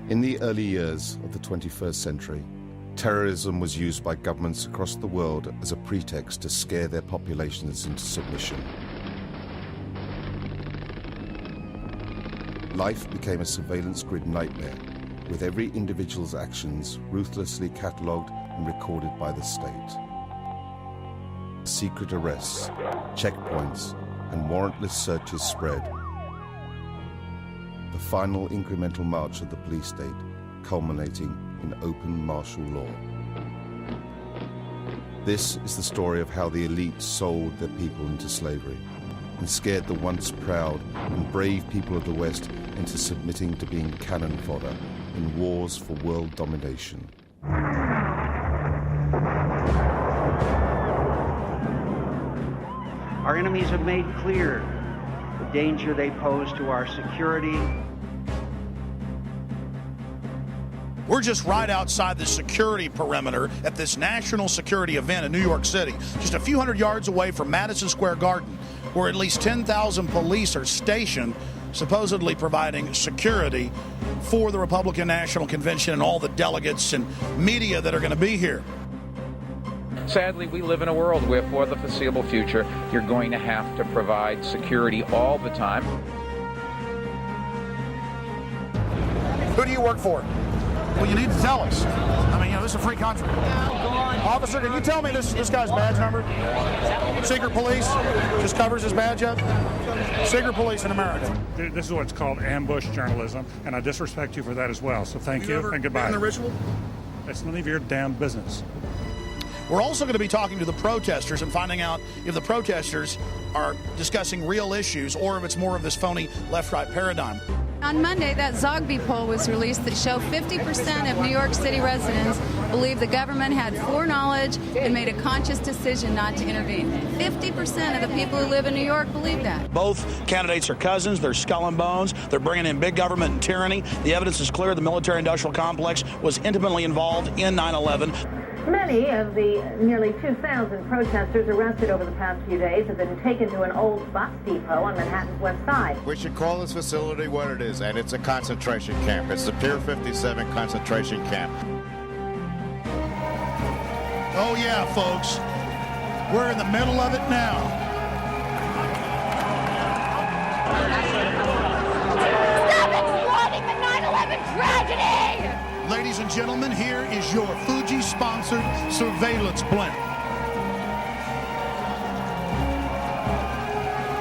In the early years of the 21st century, terrorism was used by governments across the world as a pretext to scare their populations into submission. Life became a surveillance grid nightmare, with every individual's actions ruthlessly catalogued and recorded by the state. Secret arrests, checkpoints, and warrantless searches spread. The final incremental march of the police state, culminating in open martial law. This is the story of how the elite sold their people into slavery and scared the once proud and brave people of the West into submitting to being cannon fodder in wars for world domination. Our enemies have made clear the danger they pose to our security. We're just right outside the security perimeter at this national security event in New York City, just a few hundred yards away from Madison Square Garden, where at least 10,000 police are stationed, supposedly providing security for the Republican National Convention and all the delegates and media that are going to be here. Sadly, we live in a world where, for the foreseeable future, you're going to have to provide security all the time. Who do you work for? Well, you need to tell us. I mean, this is a free country. Officer, can you tell me this guy's badge number? Secret police just covers his badge up. Secret police in America. This is what's called ambush journalism, and I disrespect you for that as well. So thank you and goodbye. The ritual? It's none of your damn business. We're also going to be talking to the protesters and finding out if the protesters are discussing real issues or if it's more of this phony left-right paradigm. On Monday, that Zogby poll was released that showed 50% of New York City residents believe the government had foreknowledge and made a conscious decision not to intervene. 50% of the people who live in New York believe that. Both candidates are cousins. They're skull and bones. They're bringing in big government and tyranny. The evidence is clear. The military-industrial complex was intimately involved in 9/11. Many of the nearly 2,000 protesters arrested over the past few days have been taken to an old bus depot on Manhattan's West Side. We should call this facility what it is, and it's a concentration camp. It's the Pier 57 concentration camp. Oh yeah, folks. We're in the middle of it now. Stop exploiting the 9/11 tragedy! Ladies and gentlemen, here is your Fuji-sponsored surveillance blimp.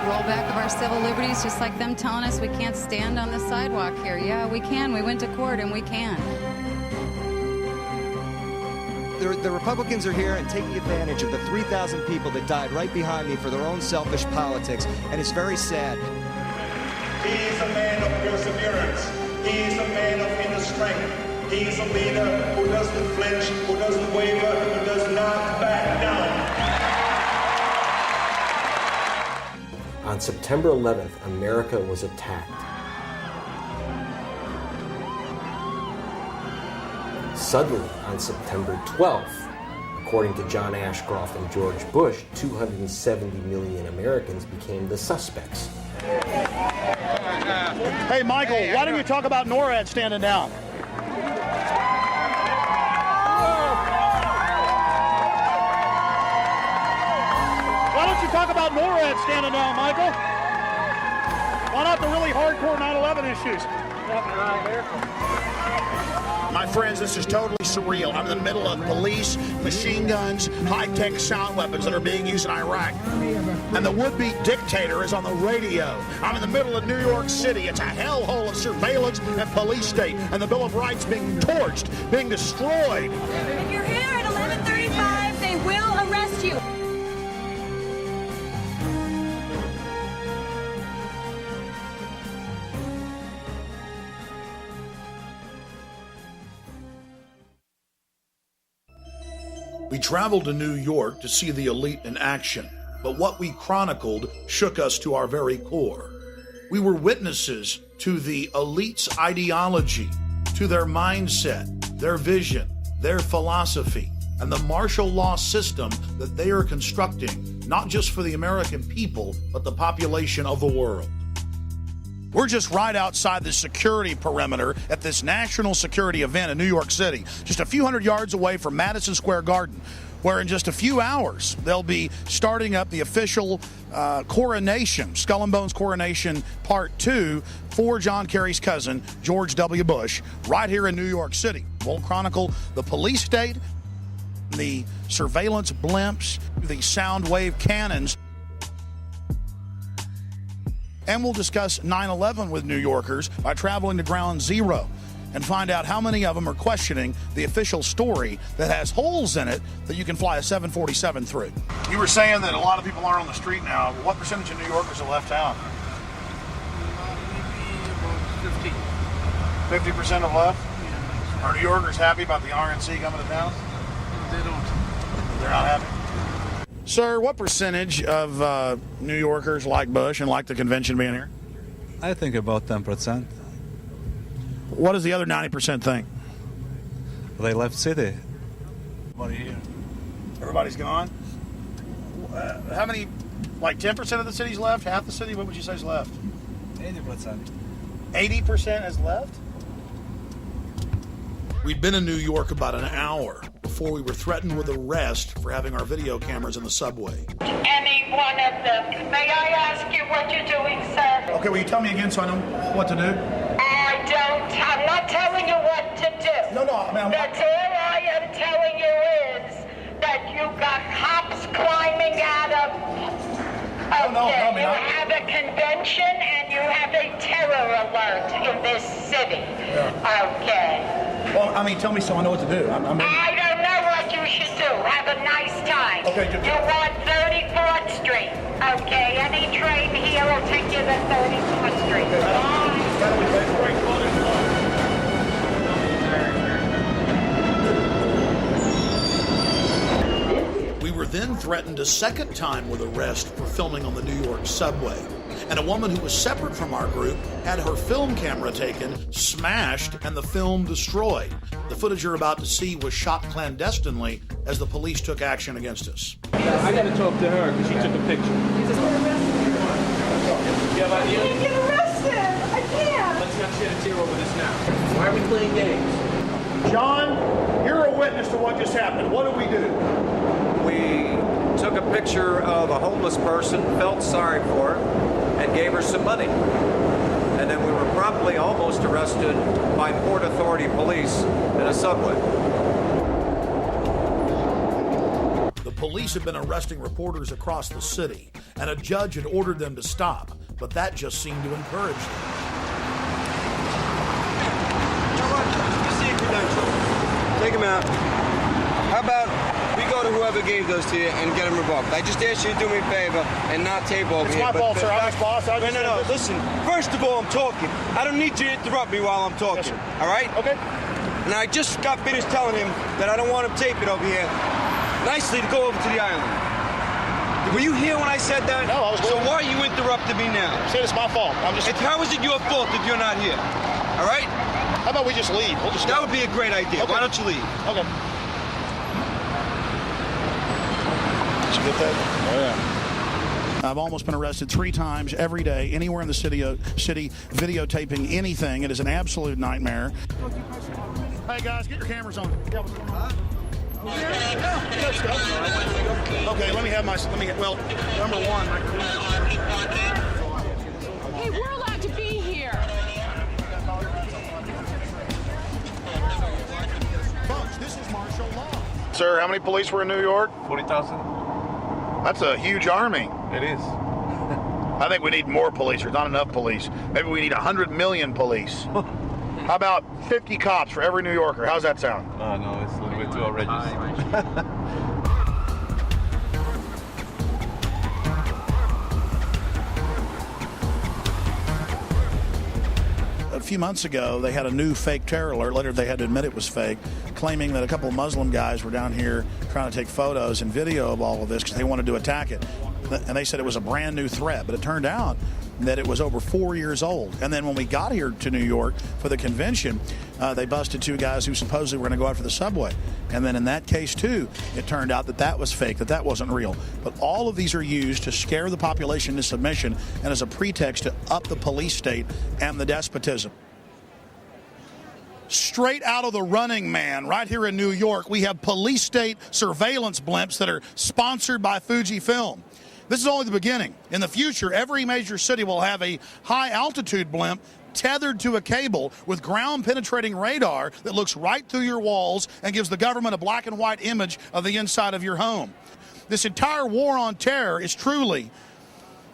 Rollback of our civil liberties, just like them telling us we can't stand on the sidewalk here. Yeah, we can. We went to court and we can. The Republicans are here and taking advantage of the 3,000 people that died right behind me for their own selfish politics, and it's very sad. He is a man of perseverance. He is a man of inner strength. He is a leader who doesn't flinch, who doesn't waver, who does not back down. On September 11th, America was attacked. Suddenly, on September 12th, according to John Ashcroft and George Bush, 270 million Americans became the suspects. Hey, Michael, why don't you talk about NORAD standing down? Why don't you talk about NORAD standing down, Michael? Why not the really hardcore 9/11 issues? My friends, this is totally surreal. I'm in the middle of police, machine guns, high-tech sound weapons that are being used in Iraq. And the would-be dictator is on the radio. I'm in the middle of New York City. It's a hellhole of surveillance and police state. And the Bill of Rights being torched, being destroyed. If you're here at 11:35, they will arrest you. We traveled to New York to see the elite in action, but what we chronicled shook us to our very core. We were witnesses to the elite's ideology, to their mindset, their vision, their philosophy, and the martial law system that they are constructing, not just for the American people, but the population of the world. We're just right outside the security perimeter at this national security event in New York City, just a few hundred yards away from Madison Square Garden, where in just a few hours they'll be starting up the official coronation, Skull and Bones coronation part 2 for John Kerry's cousin, George W. Bush, right here in New York City. We'll chronicle the police state, the surveillance blimps, the sound wave cannons, and we'll discuss 9/11 with New Yorkers by traveling to Ground Zero and find out how many of them are questioning the official story that has holes in it that you can fly a 747 through. You were saying that a lot of people aren't on the street now. What percentage of New Yorkers have left town? Maybe about 50. 50% have left? Yeah. Are New Yorkers happy about the RNC coming to town? They don't. They're not happy? Sir, what percentage of New Yorkers like Bush and like the convention being here? I think about 10%. What does the other 90% think? They left city. Everybody here. Everybody's gone? How many, like 10% of the city's left? Half the city? What would you say is left? 80%. 80% has left? We'd been in New York about an hour before we were threatened with arrest for having our video cameras in the subway. Any one of them. May I ask you what you're doing, sir? Okay, will you tell me again so I know what to do? I'm not telling you what to do. No, ma'am. That's all I am telling you is that you got cops climbing out of... Okay, you have a convention and you have a terror alert in this city. Yeah. Okay. Well, I mean, tell me so I know what to do. I don't know what you should do. Have a nice time. Okay, you want 34th Street. Okay, any train here will take you to 34th Street. We were then threatened a second time with arrest for filming on the New York subway. And a woman who was separate from our group had her film camera taken, smashed, and the film destroyed. The footage you're about to see was shot clandestinely as the police took action against us. I got to talk to her because she took a picture. You have idea? I can't get arrested. I can't. Let's not shed a tear over this now. Why are we playing games? John, you're a witness to what just happened. What did we do? We took a picture of a homeless person, felt sorry for her, and gave her some money. And then we were promptly almost arrested by Port Authority police in a subway. The police had been arresting reporters across the city, and a judge had ordered them to stop, but that just seemed to encourage them. Take him out. How about we go to whoever gave those to you and get them revoked? I just asked you to do me a favor and not tape over it's here. It's my fault, sir. I'm his boss. No. Listen, first of all, I'm talking. I don't need you to interrupt me while I'm talking. Yes, all right? Okay. And I just got finished telling him that I don't want him taping over here nicely to go over to the island. Were you here when I said that? No, I was. So why are you interrupting me now? I said it's my fault. How is it your fault if you're not here? All right? How about we just leave? That would be a great idea. Okay. Why don't you leave? Okay. Did you get that? Oh, yeah. I've almost been arrested 3 times every day, anywhere in the city videotaping anything. It is an absolute nightmare. Hey, guys, get your cameras on. Yeah, what's going on? Okay, let me have well, number one. Hey, we're allowed to be here. Folks, this is martial law. Sir, how many police were in New York? 40,000. That's a huge army. It is. I think we need more police. There's not enough police. Maybe we need 100 million police. How about 50 cops for every New Yorker? How's that sound? Oh, no, it's a little bit too outrageous. A few months ago, they had a new fake terror alert. Later, they had to admit it was fake, claiming that a couple of Muslim guys were down here trying to take photos and video of all of this because they wanted to attack it. And they said it was a brand new threat. But it turned out that it was over 4 years old. And then when we got here to New York for the convention, they busted 2 guys who supposedly were going to go after the subway. And then in that case, too, it turned out that that was fake, that wasn't real. But all of these are used to scare the population into submission and as a pretext to up the police state and the despotism. Straight out of The Running Man, right here in New York, we have police state surveillance blimps that are sponsored by Fujifilm. This is only the beginning. In the future, every major city will have a high-altitude blimp tethered to a cable with ground-penetrating radar that looks right through your walls and gives the government a black and white image of the inside of your home. This entire war on terror is truly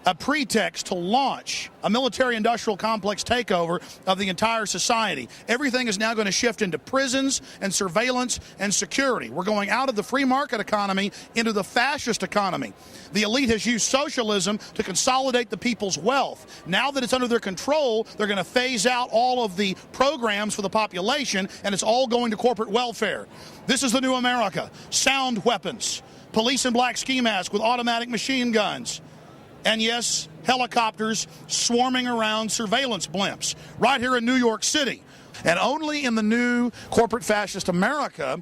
a pretext to launch a military-industrial complex takeover of the entire society. Everything is now going to shift into prisons and surveillance and security. We're going out of the free market economy into the fascist economy. The elite has used socialism to consolidate the people's wealth. Now that it's under their control, they're going to phase out all of the programs for the population, and it's all going to corporate welfare. This is the new America. Sound weapons, police in black ski masks with automatic machine guns, and yes, helicopters swarming around surveillance blimps right here in New York City. And only in the new corporate fascist America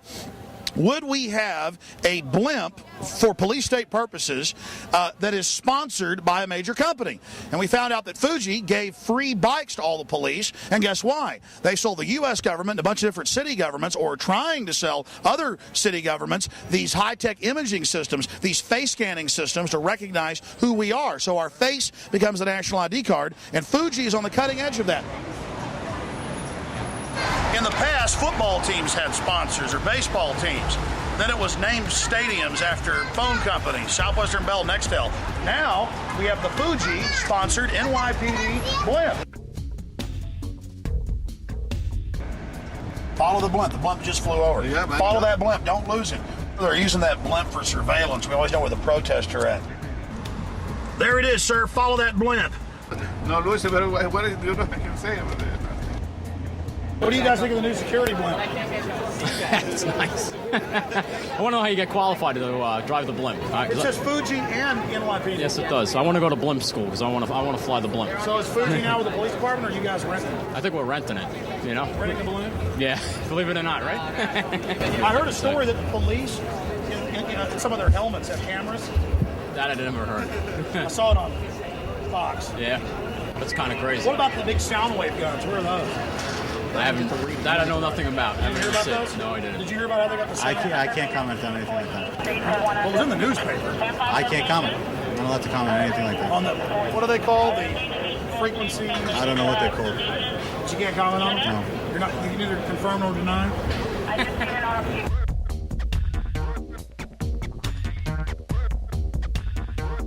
would we have a blimp for police state purposes that is sponsored by a major company. And we found out that Fuji gave free bikes to all the police, and guess why? They sold the U.S. government, a bunch of different city governments, or trying to sell other city governments, these high-tech imaging systems, these face scanning systems to recognize who we are. So our face becomes the national ID card, and Fuji is on the cutting edge of that. In the past, football teams had sponsors, or baseball teams. Then it was named stadiums after phone companies, Southwestern Bell, Nextel. Now we have the Fuji-sponsored NYPD blimp. Follow the blimp. The blimp just flew over. Yeah, follow that blimp. Don't lose it. They're using that blimp for surveillance. We always know where the protests are at. There it is, sir. Follow that blimp. No, Luis, but what do you know I can say about it? What do you guys think of the new security blimp? It's nice. I want to know how you get qualified to drive the blimp. It says Fuji and NYPD. Yes, it does. I want to go to blimp school because I want to fly the blimp. So is Fuji now with the police department, or are you guys renting it? I think we're renting it. You know, renting the balloon. Yeah, believe it or not, right? I heard a story that the police, in some of their helmets, have cameras. That I never heard. I saw it on Fox. Yeah, that's kind of crazy. What about the big sound wave guns? Where are those? I haven't. That I know nothing about. Did you hear about those? No, I didn't. Did you hear about how they got the sound? I can't comment on anything like that. Well, it was in the newspaper. I can't comment. I'm not allowed to comment on anything like that. On the, what are they called? The frequency? I don't know what they're called. But you can't comment on them? No. You're not. You can either confirm or deny.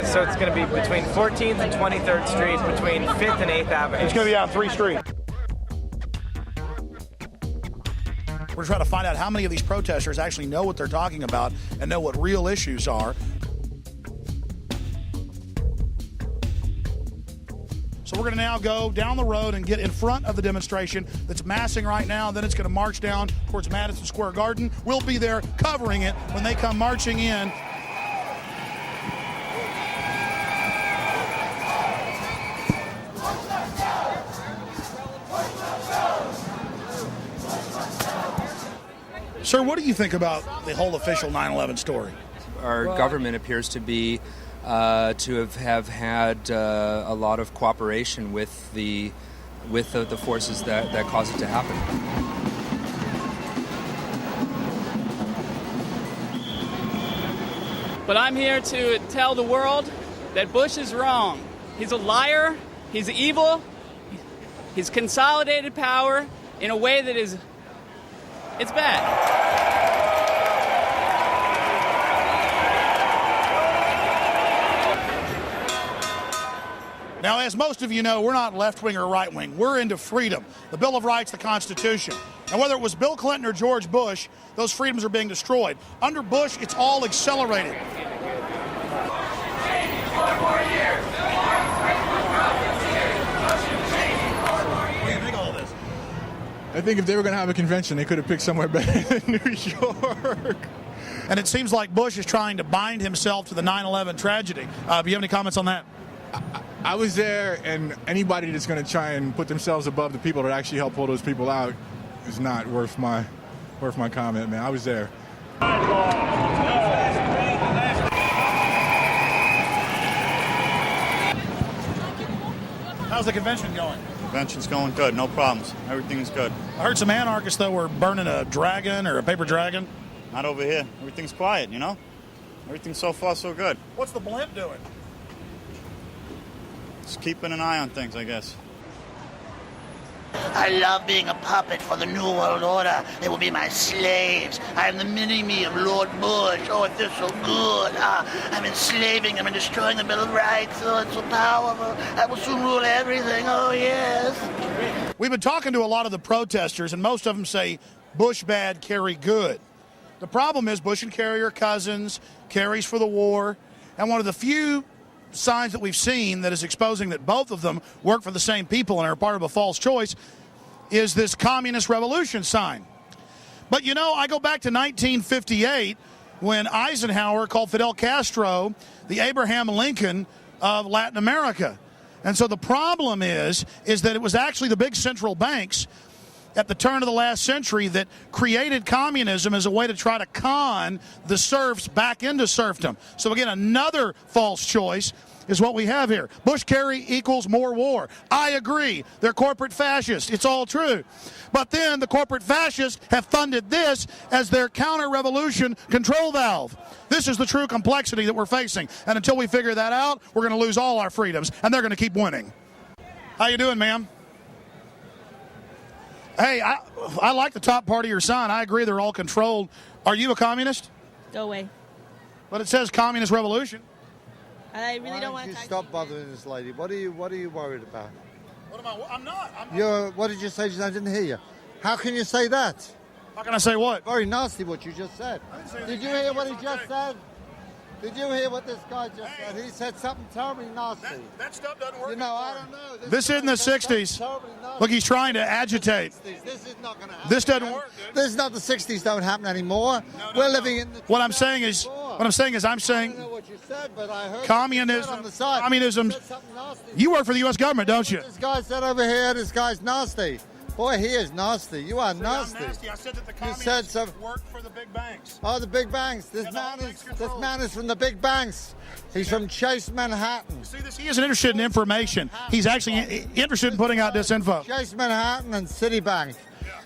So it's going to be between 14th and 23rd Street, between 5th and 8th Avenue. It's going to be on 3 Street. We're trying to find out how many of these protesters actually know what they're talking about and know what real issues are. So we're going to now go down the road and get in front of the demonstration that's massing right now. Then it's going to march down towards Madison Square Garden. We'll be there covering it when they come marching in. Sir, what do you think about the whole official 9/11 story? Our government appears to be to have had a lot of cooperation with the forces that caused it to happen. But I'm here to tell the world that Bush is wrong. He's a liar. He's evil. He's consolidated power in a way that is, it's bad. Now, as most of you know, we're not left-wing or right-wing. We're into freedom, the Bill of Rights, the Constitution. And whether it was Bill Clinton or George Bush, those freedoms are being destroyed. Under Bush, it's all accelerated. I think if they were going to have a convention, they could have picked somewhere better than New York. And it seems like Bush is trying to bind himself to the 9/11 tragedy. Do you have any comments on that? I was there, and anybody that's going to try and put themselves above the people that actually help pull those people out is not worth my comment, man. I was there. How's the convention going? Convention's going good, no problems. Everything's good. I heard some anarchists, though, were burning a dragon or a paper dragon. Not over here. Everything's quiet, you know? Everything's so far so good. What's the blimp doing? Just keeping an eye on things, I guess. I love being a puppet for the New World Order. They will be my slaves. I am the mini-me of Lord Bush. Oh, it feels so good. I'm enslaving them and destroying the Bill of Rights. Oh, it's so powerful. I will soon rule everything. Oh, yes. We've been talking to a lot of the protesters, and most of them say Bush bad, Kerry good. The problem is Bush and Kerry are cousins. Kerry's for the war. And one of the few signs that we've seen that is exposing that both of them work for the same people and are part of a false choice is this communist revolution sign. But you know, I go back to 1958 when Eisenhower called Fidel Castro the Abraham Lincoln of Latin America. And so the problem is that it was actually the big central banks at the turn of the last century that created communism as a way to try to con the serfs back into serfdom. So again, another false choice is what we have here. Bush-Kerry equals more war. I agree. They're corporate fascists. It's all true. But then the corporate fascists have funded this as their counter-revolution control valve. This is the true complexity that we're facing. And until we figure that out, we're going to lose all our freedoms, and they're going to keep winning. How you doing, ma'am? Hey, I like the top part of your sign. I agree they're all controlled. Are you a communist? Go away. But it says communist revolution. I really don't want to stop bothering this lady. What are you worried about? What am I? I'm not. What did you say? I didn't hear you. How can you say that? How can I say what? Very nasty what you just said. Did you hear what he just said? Did you hear what this guy just said? He said something terribly nasty. That stuff doesn't work. You know, I don't know. This isn't the 60s. Look, he's trying to agitate. This is not going to happen. This doesn't work. This is not the 60s. Don't happen anymore. We're living in the. What I'm saying is, I'm saying. I don't know what you said, but I heard communism. On the side. Communism. You work for the U.S. government, don't you? This guy said over here, this guy's nasty. Boy, he is nasty. You are nasty. I said that the communists work for the big banks. Oh, the big banks. This man is from the big banks. He's from Chase Manhattan. See this? He isn't interested in information. He's actually interested in putting out disinfo. Chase Manhattan and Citibank.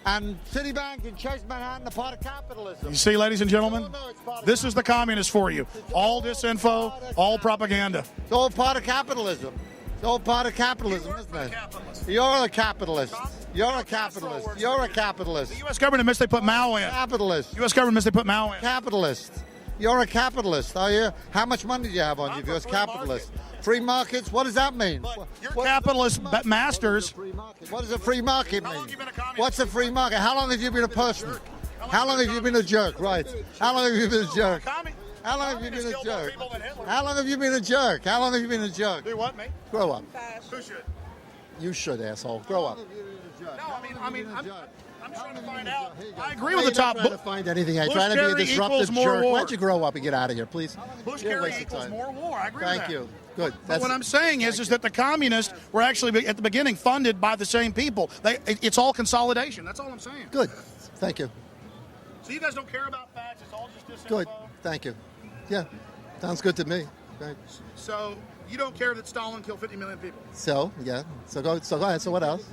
And Citibank and Chase Manhattan are part of capitalism. You see, ladies and gentlemen, this is the communist for you. All disinfo, all propaganda. It's all part of capitalism. It's all part of capitalism, isn't it? You're a capitalist. You're a capitalist. You're a capitalist. The U.S. government admits they put Mao in. Capitalist. U.S. government admits they put Mao in. Capitalist. You're a capitalist, are you? How much money do you have on you if you're a capitalist? Free markets? What does that mean? You're capitalist masters. What does a free market mean? What's a free market? How long have you been a person? How long have you been a jerk? Right. How long have you been a jerk? How long have you been a jerk? How long have you been a jerk? How long have you been a jerk? Do what, mate? Grow up. Who should? You should, asshole. Grow up. No, I'm trying to find out. I agree with the top. Trying to find anything. I'm trying to be a disruptive jerk. Why don't you grow up and get out of here, please? Bush-Kerry equals more war. I agree with that. Thank you. Good. But what I'm saying is that the communists were actually at the beginning funded by the same people. It's all consolidation. That's all I'm saying. Good. Thank you. So you guys don't care about facts. It's all just disinfo. Good. Thank you. Yeah. Sounds good to me. Thanks. So you don't care that Stalin killed 50 million people? So, yeah. So go ahead. So what else?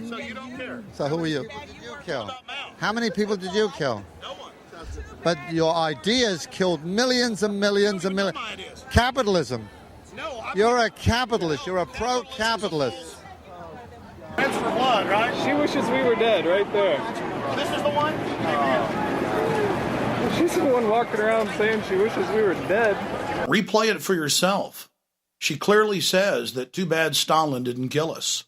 So you don't care? So who are you? Who did you kill? How many people did you kill? No one. But your ideas killed millions and millions and millions. Capitalism. No, you're a capitalist. You're a pro-capitalist. That's for blood, right? She wishes we were dead right there. This is the one? She's the one walking around saying she wishes we were dead. Replay it for yourself. She clearly says that too bad Stalin didn't kill us.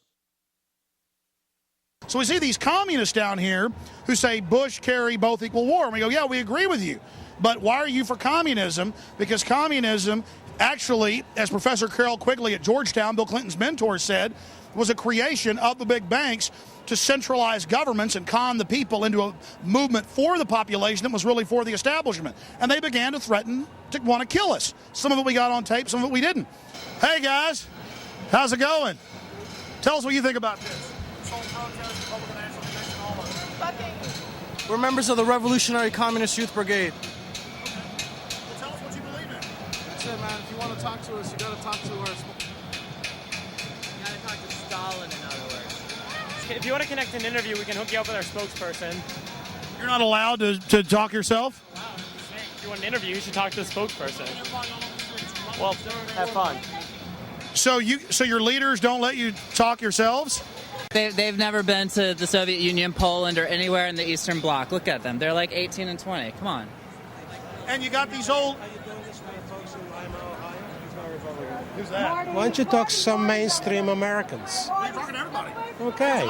So we see these communists down here who say Bush, Kerry, both equal war. And we go, yeah, we agree with you. But why are you for communism? Because communism actually, as Professor Carroll Quigley at Georgetown, Bill Clinton's mentor, said, was a creation of the big banks to centralize governments and con the people into a movement for the population that was really for the establishment. And they began to threaten to want to kill us. Some of it we got on tape, some of it we didn't. Hey, guys. How's it going? Tell us what you think about this. We're members of the Revolutionary Communist Youth Brigade. Tell us what you believe in. That's it, man. If you want to talk to us, you got to talk to us. You gotta talk to Stalin, in other words. If you want to connect an interview, we can hook you up with our spokesperson. You're not allowed to talk yourself? If you want an interview, you should talk to the spokesperson. Well, have fun. So your leaders don't let you talk yourselves? They've never been to the Soviet Union, Poland, or anywhere in the Eastern Bloc. Look at them. They're like 18 and 20. Come on. And you got these old... Who's that? Why don't you talk to some mainstream Americans? You're talking to everybody. Okay.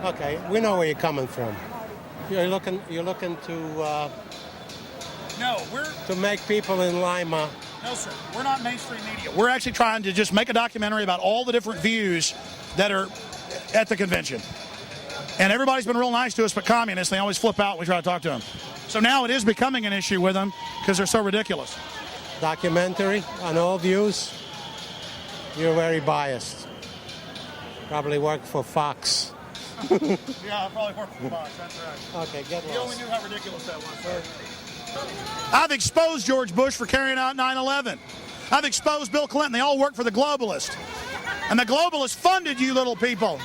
Okay, we know where you're coming from. You're looking to to make people in Lima. No, sir. We're not mainstream media. We're actually trying to just make a documentary about all the different views that are at the convention. And everybody's been real nice to us, but communists, they always flip out when we try to talk to them. So now it is becoming an issue with them because they're so ridiculous. Documentary on all views. You're very biased. Probably work for Fox. Yeah, I probably work for Fox. That's right. Okay, get lost. You only knew how ridiculous that was, sir. I've exposed George Bush for carrying out 9/11. I've exposed Bill Clinton. They all work for the globalists. And the globalists funded you little people.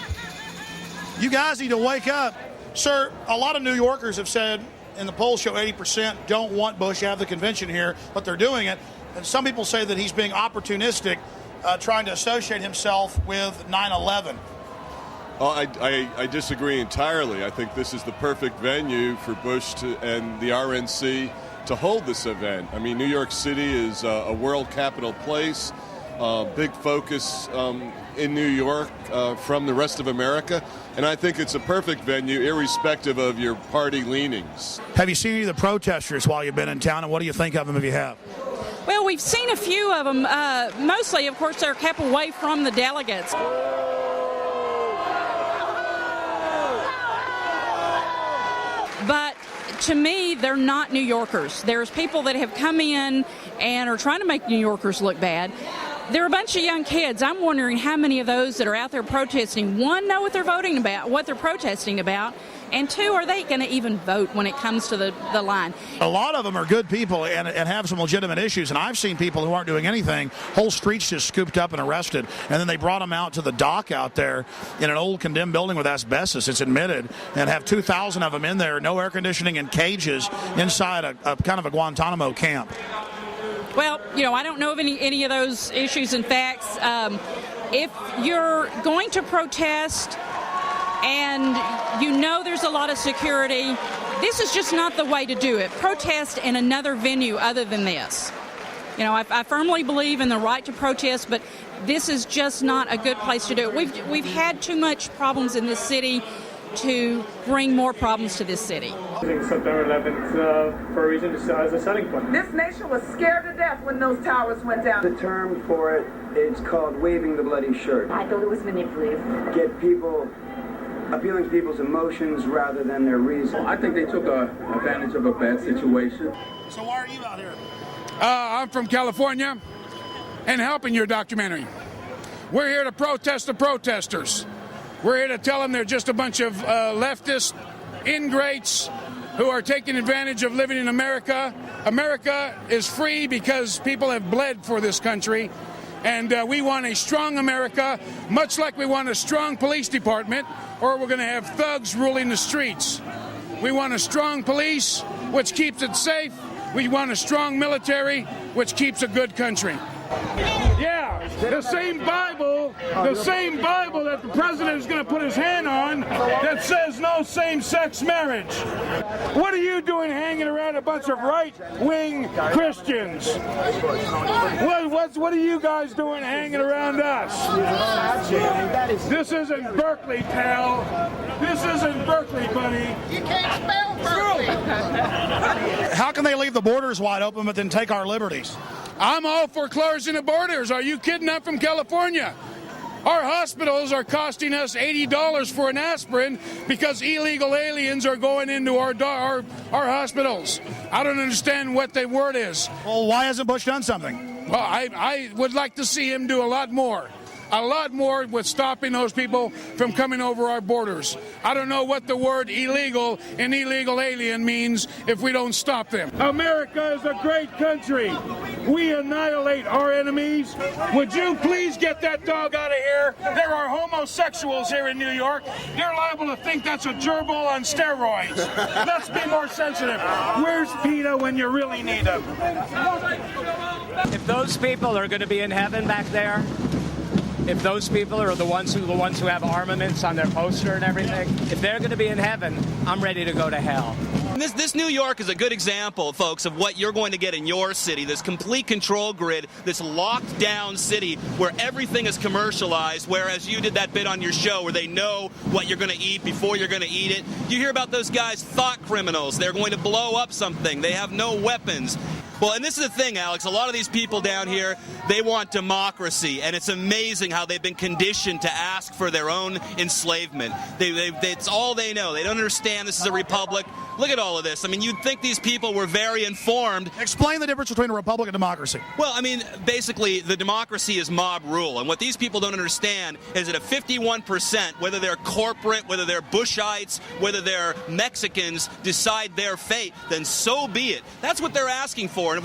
You guys need to wake up. Sir, a lot of New Yorkers have said, and the polls show 80% don't want Bush to have the convention here, but they're doing it. And some people say that he's being opportunistic, trying to associate himself with 9/11. I disagree entirely. I think this is the perfect venue for Bush and the RNC to hold this event. I mean, New York City is a world capital place, big focus in New York from the rest of America, and I think it's a perfect venue irrespective of your party leanings. Have you seen any of the protesters while you've been in town, and what do you think of them if you have? Well, we've seen a few of them. Mostly, of course, they're kept away from the delegates. But to me, they're not New Yorkers. There's people that have come in and are trying to make New Yorkers look bad. They're a bunch of young kids. I'm wondering how many of those that are out there protesting, one, know what they're voting about, what they're protesting about, and two, are they going to even vote when it comes to the line? A lot of them are good people and have some legitimate issues, and I've seen people who aren't doing anything, whole streets just scooped up and arrested, and then they brought them out to the dock out there in an old condemned building with asbestos, it's admitted, and have 2,000 of them in there, no air conditioning and cages inside a kind of a Guantanamo camp. Well, I don't know of any of those issues and facts. If you're going to protest and there's a lot of security, this is just not the way to do it. Protest in another venue other than this. I firmly believe in the right to protest, but this is just not a good place to do it. We've had too much problems in this city to bring more problems to this city. September 11th for a reason as a selling point. This nation was scared to death when those towers went down. The term for it is called waving the bloody shirt. I thought it was manipulative. Get people appealing to people's emotions rather than their reason. I think they took advantage of a bad situation. So why are you out here? I'm from California and helping your documentary. We're here to protest the protesters. We're here to tell them they're just a bunch of leftist ingrates who are taking advantage of living in America. America is free because people have bled for this country. And we want a strong America, much like we want a strong police department, or we're going to have thugs ruling the streets. We want a strong police, which keeps it safe. We want a strong military, which keeps a good country. Yeah, the same Bible that the president is going to put his hand on that says no same-sex marriage. What are you doing hanging around a bunch of right-wing Christians? What are you guys doing hanging around us? This isn't Berkeley, pal. This isn't Berkeley, buddy. You can't spell Berkeley. How can they leave the borders wide open but then take our liberties? I'm all for closing the borders. Are you kidding? I'm from California. Our hospitals are costing us $80 for an aspirin because illegal aliens are going into our hospitals. I don't understand what the word is. Well, why hasn't Bush done something? Well, I would like to see him do a lot more with stopping those people from coming over our borders. I don't know what the word illegal and illegal alien means if we don't stop them. America is a great country. We annihilate our enemies. Would you please get that dog out of here? There are homosexuals here in New York. You're liable to think that's a gerbil on steroids. Let's be more sensitive. Where's PETA when you really need him? If those people are going to be in heaven back there, if those people are the ones who have armaments on their poster and everything, if they're going to be in heaven, I'm ready to go to hell. This New York is a good example, folks, of what you're going to get in your city, this complete control grid, this locked down city where everything is commercialized, whereas you did that bit on your show where they know what you're going to eat before you're going to eat it. You hear about those guys, thought criminals. They're going to blow up something. They have no weapons. Well, and this is the thing, Alex. A lot of these people down here, they want democracy, and it's amazing how they've been conditioned to ask for their own enslavement. It's all they know. They don't understand this is a republic. Look at all of this. I mean, you'd think these people were very informed. Explain the difference between a republic and democracy. Well, I mean, basically, the democracy is mob rule, and what these people don't understand is that if 51%, whether they're corporate, whether they're Bushites, whether they're Mexicans, decide their fate, then so be it. That's what they're asking for. We're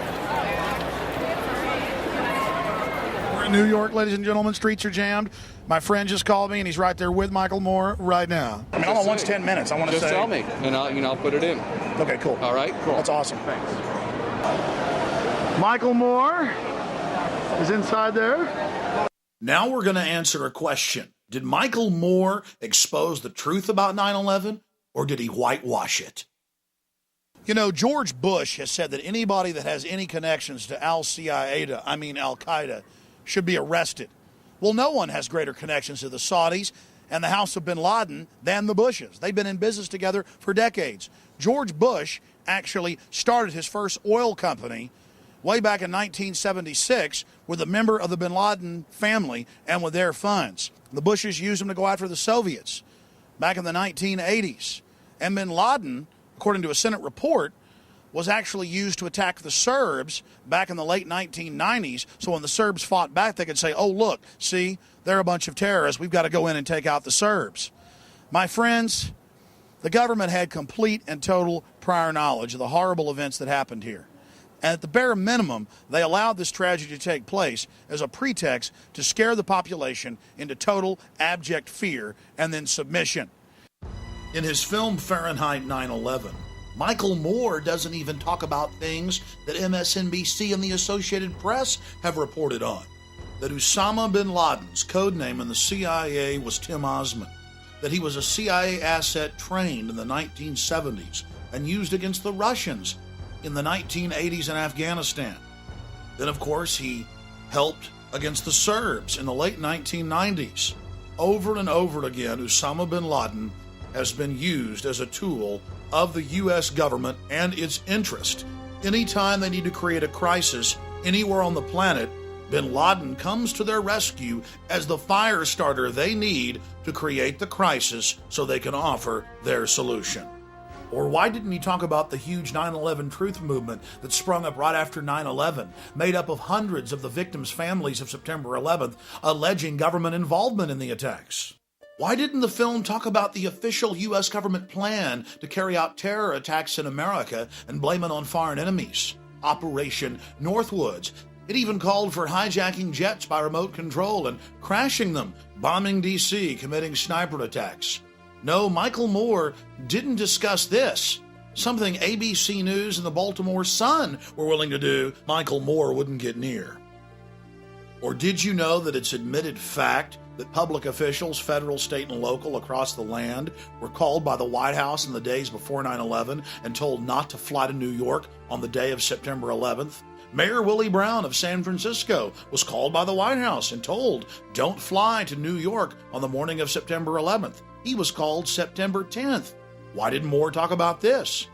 in New York, ladies and gentlemen. Streets are jammed. My friend just called me, and he's right there with Michael Moore right now. I mean, I'm on 10 minutes. I want to say. Just tell me, and I'll put it in. Okay, cool. All right, cool. That's awesome. Thanks. Michael Moore is inside there. Now we're going to answer a question. Did Michael Moore expose the truth about 9/11, or did he whitewash it? You know, George Bush has said that anybody that has any connections to Al-Qaeda, should be arrested. Well, no one has greater connections to the Saudis and the House of bin Laden than the Bushes. They've been in business together for decades. George Bush actually started his first oil company way back in 1976 with a member of the bin Laden family and with their funds. The Bushes used them to go after the Soviets back in the 1980s. And bin Laden, according to a Senate report, was actually used to attack the Serbs back in the late 1990s. So when the Serbs fought back, they could say, oh, look, see, they're a bunch of terrorists. We've got to go in and take out the Serbs. My friends, the government had complete and total prior knowledge of the horrible events that happened here. And at the bare minimum, they allowed this tragedy to take place as a pretext to scare the population into total abject fear and then submission. In his film Fahrenheit 9/11, Michael Moore doesn't even talk about things that MSNBC and the Associated Press have reported on. That Osama bin Laden's code name in the CIA was Tim Osman. That he was a CIA asset trained in the 1970s and used against the Russians in the 1980s in Afghanistan. Then, of course, he helped against the Serbs in the late 1990s. Over and over again, Osama bin Laden has been used as a tool of the U.S. government and its interest. Anytime they need to create a crisis anywhere on the planet, bin Laden comes to their rescue as the fire starter they need to create the crisis so they can offer their solution. Or why didn't he talk about the huge 9/11 truth movement that sprung up right after 9/11, made up of hundreds of the victims' families of September 11th, alleging government involvement in the attacks? Why didn't the film talk about the official U.S. government plan to carry out terror attacks in America and blame it on foreign enemies? Operation Northwoods. It even called for hijacking jets by remote control and crashing them, bombing D.C., committing sniper attacks. No, Michael Moore didn't discuss this. Something ABC News and the Baltimore Sun were willing to do, Michael Moore wouldn't get near. Or did you know that it's admitted fact that public officials, federal, state, and local across the land, were called by the White House in the days before 9/11 and told not to fly to New York on the day of September 11th? Mayor Willie Brown of San Francisco was called by the White House and told, don't fly to New York on the morning of September 11th. He was called September 10th. Why didn't Moore talk about this?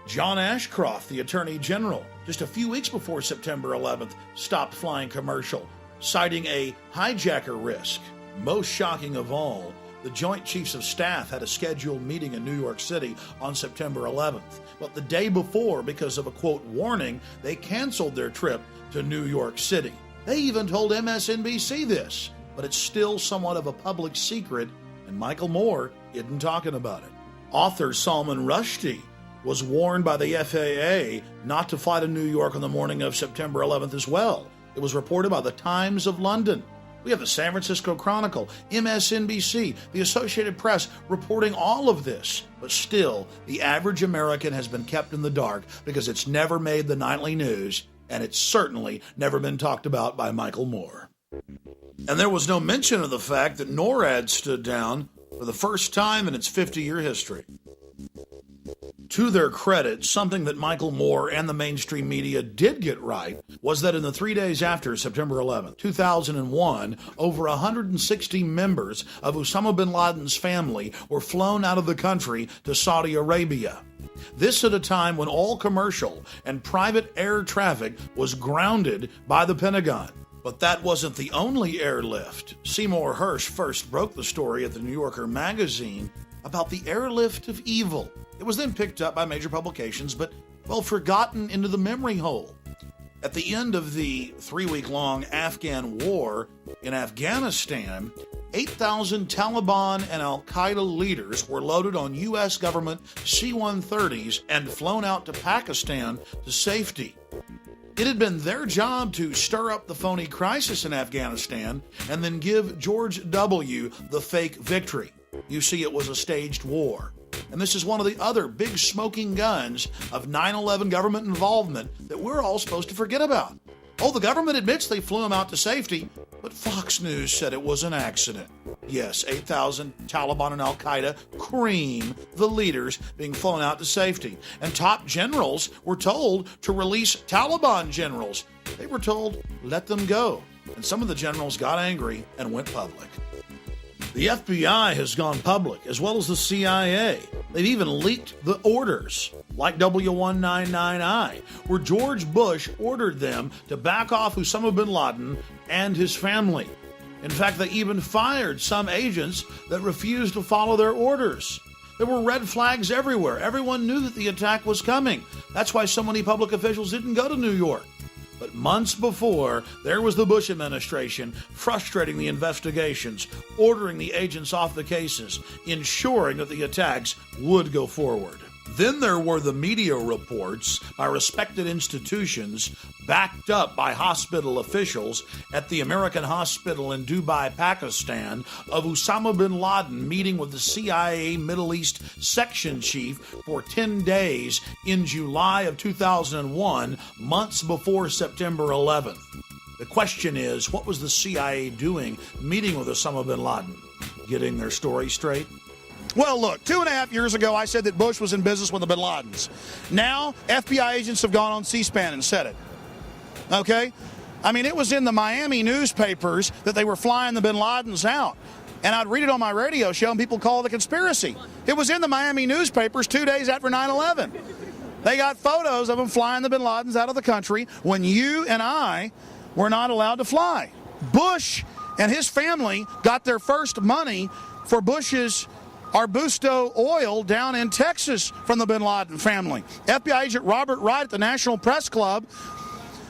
John Ashcroft, the Attorney General, just a few weeks before September 11th, stopped flying commercial, citing a hijacker risk. Most shocking of all, The Joint Chiefs of Staff had a scheduled meeting in New York City on September 11th. But the day before, because of a, quote, warning, they canceled their trip to New York City. They even told MSNBC this, but it's still somewhat of a public secret, and Michael Moore isn't talking about it. Author Salman Rushdie was warned by the FAA not to fly to New York on the morning of September 11th as well. It was reported by the Times of London. We have the San Francisco Chronicle, MSNBC, the Associated Press reporting all of this. But still, the average American has been kept in the dark because it's never made the nightly news, and it's certainly never been talked about by Michael Moore. And there was no mention of the fact that NORAD stood down for the first time in its 50-year history. To their credit, something that Michael Moore and the mainstream media did get right was that in the 3 days after September 11, 2001, over 160 members of Osama bin Laden's family were flown out of the country to Saudi Arabia. This at a time when all commercial and private air traffic was grounded by the Pentagon. But that wasn't the only airlift. Seymour Hersh first broke the story at the New Yorker magazine about the airlift of evil. It was then picked up by major publications, but, well, forgotten into the memory hole. At the end of the 3-week-long Afghan war in Afghanistan, 8,000 Taliban and al-Qaeda leaders were loaded on U.S. government C-130s and flown out to Pakistan to safety. It had been their job to stir up the phony crisis in Afghanistan and then give George W. the fake victory. You see, it was a staged war. And this is one of the other big smoking guns of 9/11 government involvement that we're all supposed to forget about. Oh, the government admits they flew him out to safety, but Fox News said it was an accident. Yes, 8,000 Taliban and al-Qaeda cream the leaders being flown out to safety. And top generals were told to release Taliban generals. They were told, let them go. And some of the generals got angry and went public. The FBI has gone public, as well as the CIA. They've even leaked the orders, like W199I, where George Bush ordered them to back off Osama bin Laden and his family. In fact, they even fired some agents that refused to follow their orders. There were red flags everywhere. Everyone knew that the attack was coming. That's why so many public officials didn't go to New York. But months before, there was the Bush administration frustrating the investigations, ordering the agents off the cases, ensuring that the attacks would go forward. Then there were the media reports by respected institutions, backed up by hospital officials at the American hospital in Dubai, Pakistan, of Osama bin Laden meeting with the CIA Middle East section chief for 10 days in July of 2001, months before September 11th. The question is, what was the CIA doing meeting with Osama bin Laden? Getting their story straight? Well, look, 2.5 years ago, I said that Bush was in business with the bin Ladens. Now, FBI agents have gone on C-SPAN and said it. Okay? I mean, it was in the Miami newspapers that they were flying the bin Ladens out. And I'd read it on my radio show, and people call it a conspiracy. It was in the Miami newspapers 2 days after 9/11. They got photos of them flying the bin Ladens out of the country when you and I were not allowed to fly. Bush and his family got their first money for Bush's Arbusto oil down in Texas from the bin Laden family. FBI agent Robert Wright at the National Press Club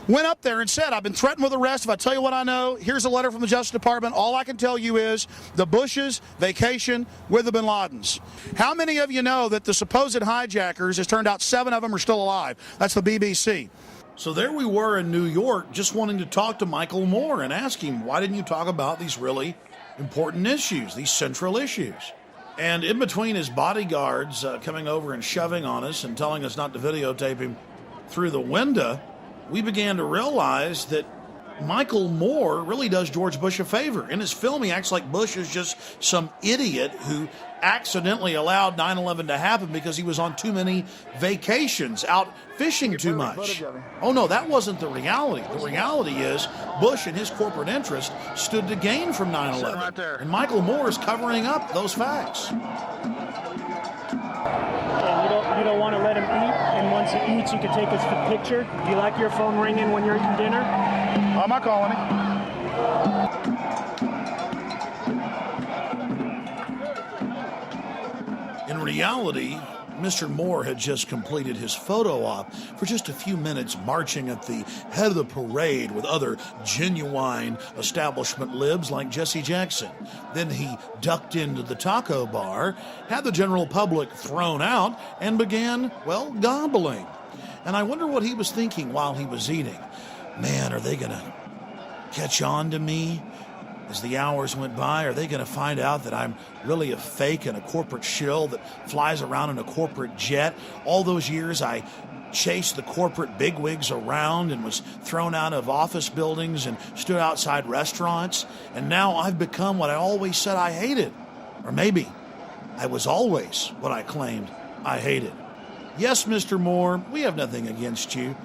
went up there and said, I've been threatened with arrest. If I tell you what I know, here's a letter from the Justice Department. All I can tell you is the Bushes vacation with the bin Ladens. How many of you know that the supposed hijackers, it turned out 7 of them are still alive? That's the BBC. So there we were in New York just wanting to talk to Michael Moore and ask him, why didn't you talk about these really important issues, these central issues? And in between his bodyguards coming over and shoving on us and telling us not to videotape him through the window, we began to realize that Michael Moore really does George Bush a favor. In his film, he acts like Bush is just some idiot who accidentally allowed 9/11 to happen because he was on too many vacations, out fishing too much. Oh, no, that wasn't the reality. The reality is Bush and his corporate interest stood to gain from 9/11. And Michael Moore is covering up those facts. You don't want to let him eat, and once he eats, you can take his picture. Do you like your phone ringing when you're eating dinner? I'm not calling him. In reality, Mr. Moore had just completed his photo op for just a few minutes, marching at the head of the parade with other genuine establishment libs like Jesse Jackson. Then he ducked into the taco bar, had the general public thrown out, and began, well, gobbling. And I wonder what he was thinking while he was eating. Man, are they going to catch on to me? As the hours went by, are they going to find out that I'm really a fake and a corporate shill that flies around in a corporate jet? All those years I chased the corporate bigwigs around and was thrown out of office buildings and stood outside restaurants, and now I've become what I always said I hated. Or maybe I was always what I claimed I hated. Yes, Mr. Moore, we have nothing against you,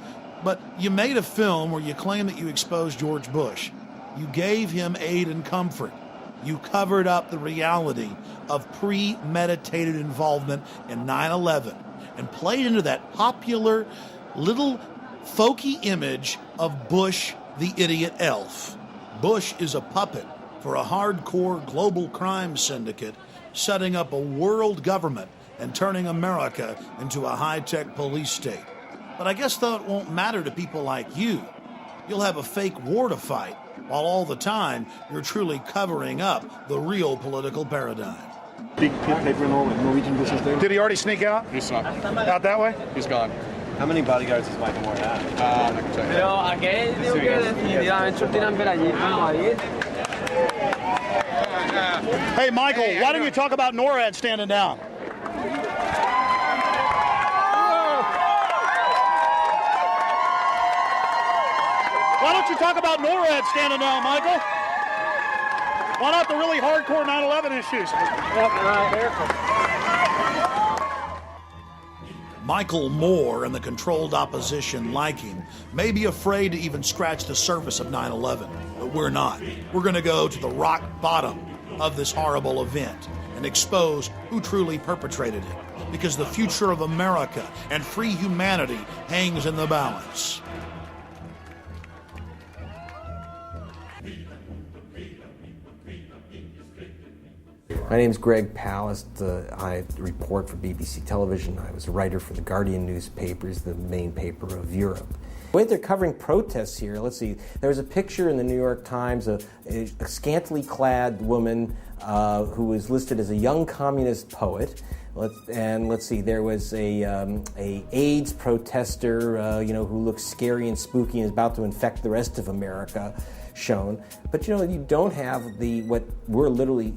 but you made a film where you claim that you exposed George Bush. You gave him aid and comfort. You covered up the reality of premeditated involvement in 9/11 and played into that popular little folky image of Bush the idiot elf. Bush is a puppet for a hardcore global crime syndicate setting up a world government and turning America into a high-tech police state. But I guess, though, it won't matter to people like you. You'll have a fake war to fight, while all the time you're truly covering up the real political paradigm. Big paper and all that Norwegian business there. Did he already sneak out? He's not. Out that way? He's gone. How many bodyguards does Michael Moore have? I can check. Pero aquel digo que definitivamente tiran ver allí. Vamos a ir. Hey, Michael, why don't you talk about NORAD standing down? Why don't you talk about NORAD standing down, Michael? Why not the really hardcore 9/11 issues? Michael Moore and the controlled opposition like him may be afraid to even scratch the surface of 9/11, but we're not. We're going to go to the rock bottom of this horrible event and expose who truly perpetrated it, because the future of America and free humanity hangs in the balance. My name's Greg Palast. I report for BBC Television. I was a writer for the Guardian newspapers, the main paper of Europe. The way they're covering protests here, let's see, there was a picture in the New York Times of a scantily clad woman who was listed as a young communist poet. Let's see, there was a AIDS protester, who looks scary and spooky and is about to infect the rest of America shown. But you don't have what we're literally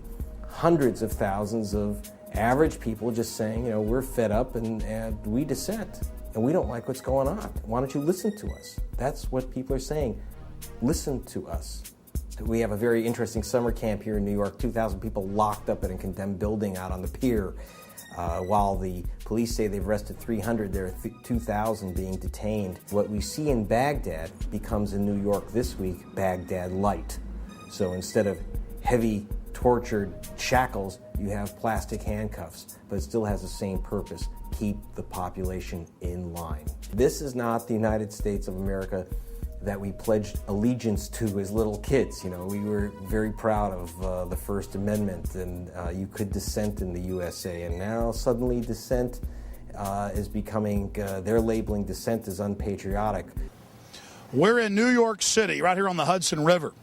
hundreds of thousands of average people just saying, we're fed up and we dissent and we don't like what's going on. Why don't you listen to us? That's what people are saying. Listen to us. We have a very interesting summer camp here in New York, 2,000 people locked up in a condemned building out on the pier. While the police say they've arrested 300, there are 2,000 being detained. What we see in Baghdad becomes in New York this week, Baghdad Light. So instead of heavy tortured shackles, you have plastic handcuffs, but it still has the same purpose: keep the population in line. This is not the United States of America that we pledged allegiance to as little kids. We were very proud of the First Amendment, and you could dissent in the USA, and now suddenly dissent is becoming, they're labeling dissent as unpatriotic. We're in New York City, right here on the Hudson River.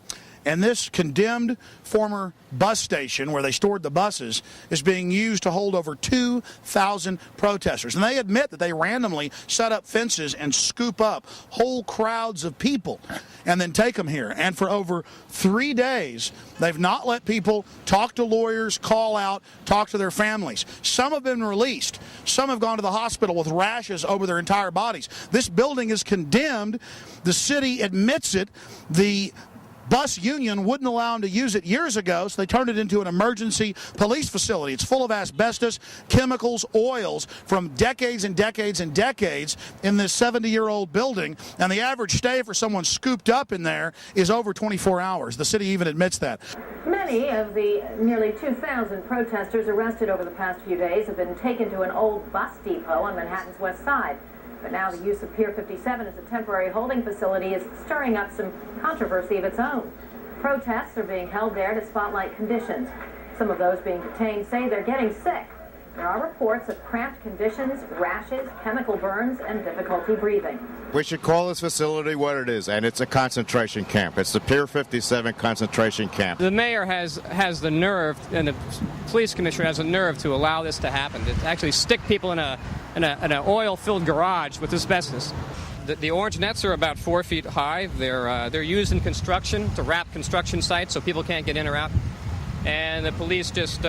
And this condemned former bus station where they stored the buses is being used to hold over 2,000 protesters. And they admit that they randomly set up fences and scoop up whole crowds of people and then take them here. And for over 3 days, they've not let people talk to lawyers, call out, talk to their families. Some have been released. Some have gone to the hospital with rashes over their entire bodies. This building is condemned. The city admits it. The bus union wouldn't allow them to use it years ago, so they turned it into an emergency police facility. It's full of asbestos, chemicals, oils from decades and decades and decades in this 70-year-old building, and the average stay for someone scooped up in there is over 24 hours. The city even admits that. Many of the nearly 2,000 protesters arrested over the past few days have been taken to an old bus depot on Manhattan's West Side. But now the use of Pier 57 as a temporary holding facility is stirring up some controversy of its own. Protests are being held there to spotlight conditions. Some of those being detained say they're getting sick. There are reports of cramped conditions, rashes, chemical burns, and difficulty breathing. We should call this facility what it is, and it's a concentration camp. It's the Pier 57 concentration camp. The mayor has the nerve, and the police commissioner has the nerve to allow this to happen, to actually stick people in an oil-filled garage with asbestos. The orange nets are about 4 feet high. They're used in construction to wrap construction sites so people can't get in or out. And the police just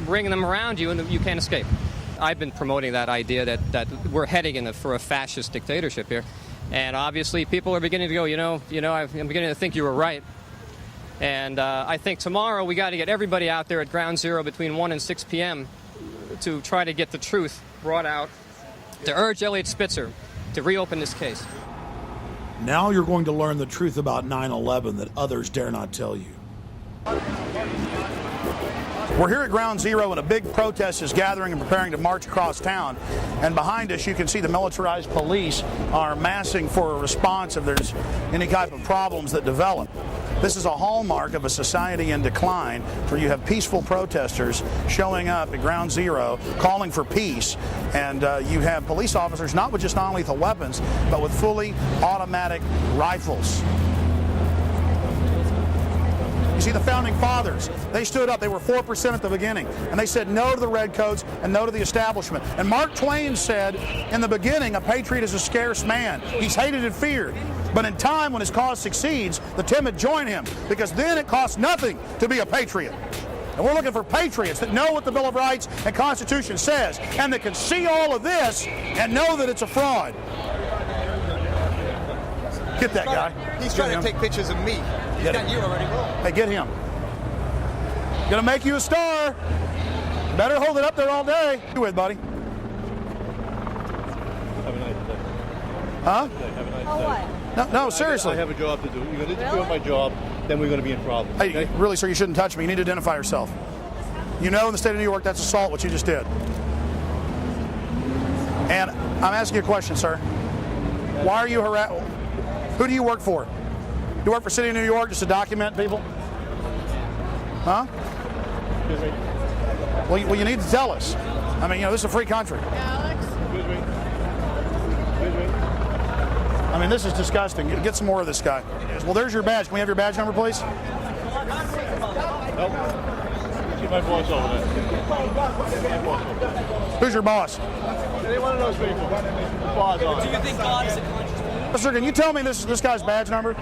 bring them around you and you can't escape. I've been promoting that idea that we're heading for a fascist dictatorship here. And obviously people are beginning to go, I'm beginning to think you were right. And I think tomorrow we got to get everybody out there at Ground Zero between 1 and 6 p.m. to try to get the truth brought out, to urge Eliot Spitzer to reopen this case. Now you're going to learn the truth about 9/11 that others dare not tell you. We're here at Ground Zero, and a big protest is gathering and preparing to march across town. And behind us, you can see the militarized police are massing for a response if there's any type of problems that develop. This is a hallmark of a society in decline, where you have peaceful protesters showing up at Ground Zero calling for peace, and you have police officers not with just non-lethal weapons, but with fully automatic rifles. You see the founding fathers, they stood up. They were 4% at the beginning, and they said no to the redcoats and no to the establishment. And Mark Twain said, in the beginning, a patriot is a scarce man. He's hated and feared. But in time, when his cause succeeds, the timid join him, because then it costs nothing to be a patriot. And we're looking for patriots that know what the Bill of Rights and Constitution says, and that can see all of this and know that it's a fraud. Get that guy. He's trying to take pictures of me. He's got you already rolling. Hey, get him. Gonna make you a star. Better hold it up there all day. You with, buddy? Have a nice day. Huh? Have a nice day. No, seriously. I have a job to do. You're going to interfere with my job, then we're going to be in problems. Hey, okay? really, sir, you shouldn't touch me. You need to identify yourself. You know in the state of New York that's assault, what you just did. And I'm asking you a question, sir. Why are you harassed? Who do you work for? You work for City of New York just to document people? Huh? Excuse me. Well, you need to tell us. I mean, this is a free country. Alex? Excuse me. Excuse me. I mean, this is disgusting. Get some more of this guy. Well, there's your badge. Can we have your badge number, please? Nope. Get my boss over there. Who's your boss? Any one of those people. Boss on. Do you think God is a conscious being? Sir, can you tell me this guy's badge number?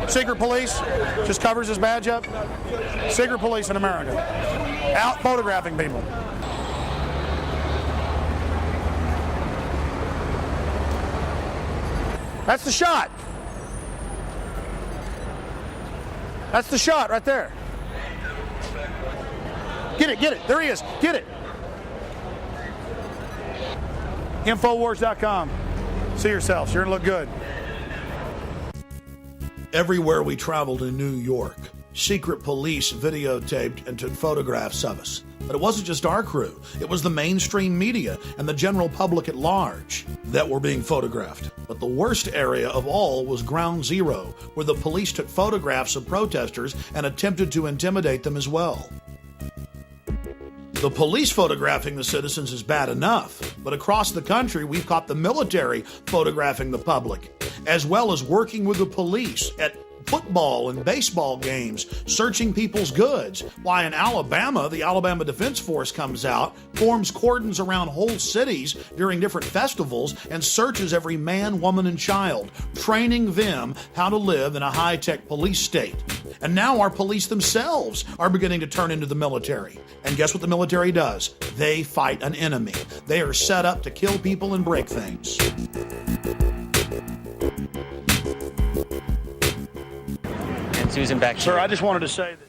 Secret police just covers his badge up. Secret police in America. Out photographing people. That's the shot. That's the shot right there. Get it. There he is. Get it. Infowars.com. See yourselves. You're going to look good. Everywhere we traveled in New York, secret police videotaped and took photographs of us. But it wasn't just our crew. It was the mainstream media and the general public at large that were being photographed. But the worst area of all was Ground Zero, where the police took photographs of protesters and attempted to intimidate them as well. The police photographing the citizens is bad enough, but across the country we've caught the military photographing the public, as well as working with the police at football and baseball games, searching people's goods. Why, in Alabama, the Alabama Defense Force comes out, forms cordons around whole cities during different festivals, and searches every man, woman, and child, training them how to live in a high-tech police state. And now our police themselves are beginning to turn into the military. And guess what the military does? They fight an enemy. They are set up to kill people and break things. Susan, back to Sir, I just wanted to say that.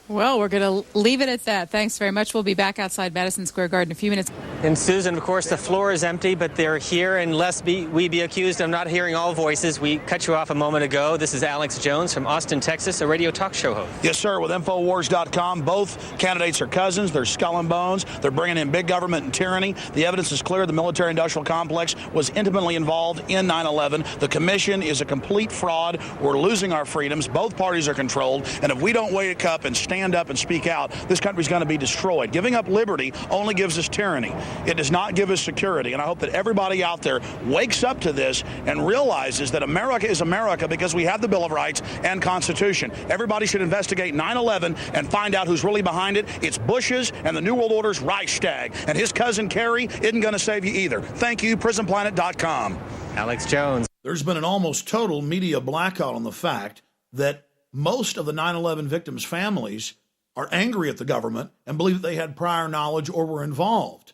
Well, we're going to leave it at that. Thanks very much. We'll be back outside Madison Square Garden in a few minutes. And Susan, of course, the floor is empty, but they're here, and lest we be accused of not hearing all voices. We cut you off a moment ago. This is Alex Jones from Austin, Texas, a radio talk show host. Yes, sir, with Infowars.com. Both candidates are cousins. They're skull and bones. They're bringing in big government and tyranny. The evidence is clear. The military-industrial complex was intimately involved in 9/11. The commission is a complete fraud. We're losing our freedoms. Both parties are controlled. And if we don't wake up and stand up and speak out, this country's going to be destroyed. Giving up liberty only gives us tyranny. It does not give us security. And I hope that everybody out there wakes up to this and realizes that America is America because we have the Bill of Rights and Constitution. Everybody should investigate 9/11 and find out who's really behind it. It's Bush's and the New World Order's Reichstag. And his cousin Kerry isn't going to save you either. Thank you, PrisonPlanet.com. Alex Jones. There's been an almost total media blackout on the fact that most of the 9/11 victims' families are angry at the government and believe that they had prior knowledge or were involved.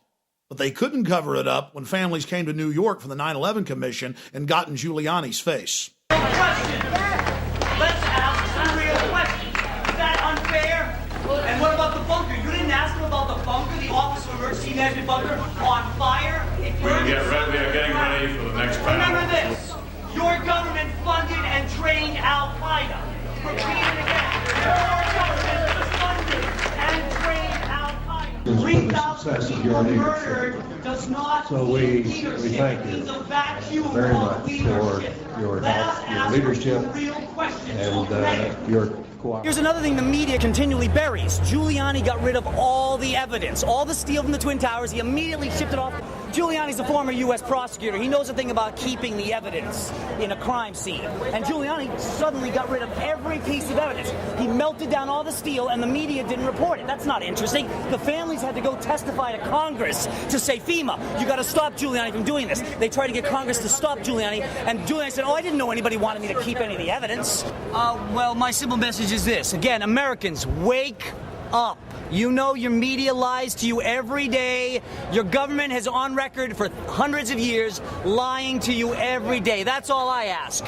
But they couldn't cover it up when families came to New York for the 9/11 Commission and got in Giuliani's face. Let's ask some real questions. Is that unfair? And what about the bunker? You didn't ask them about the bunker, the Office of Emergency Management bunker on fire? We are getting ready for the next panel. Remember this. Your government funded and trained Al-Qaeda. Repeat it again. Your government funded and trained Al-Qaeda. 3,000 people murdered does not mean leadership. We thank you It means a vacuum very of much for leadership. your Let us help, your ask leadership, real questions. and your cooperation. Here's another thing the media continually buries. Giuliani got rid of all the evidence, all the steel from the Twin Towers. He immediately shipped it off. Giuliani's a former U.S. prosecutor. He knows a thing about keeping the evidence in a crime scene. And Giuliani suddenly got rid of every piece of evidence. He melted down all the steel, and the media didn't report it. That's not interesting. The families had to go testify to Congress to say, FEMA, you got to stop Giuliani from doing this. They tried to get Congress to stop Giuliani, and Giuliani said, I didn't know anybody wanted me to keep any of the evidence. Well, my simple message is this. Again, Americans, wake up. You know your media lies to you every day. Your government has on record for hundreds of years lying to you every day. That's all I ask.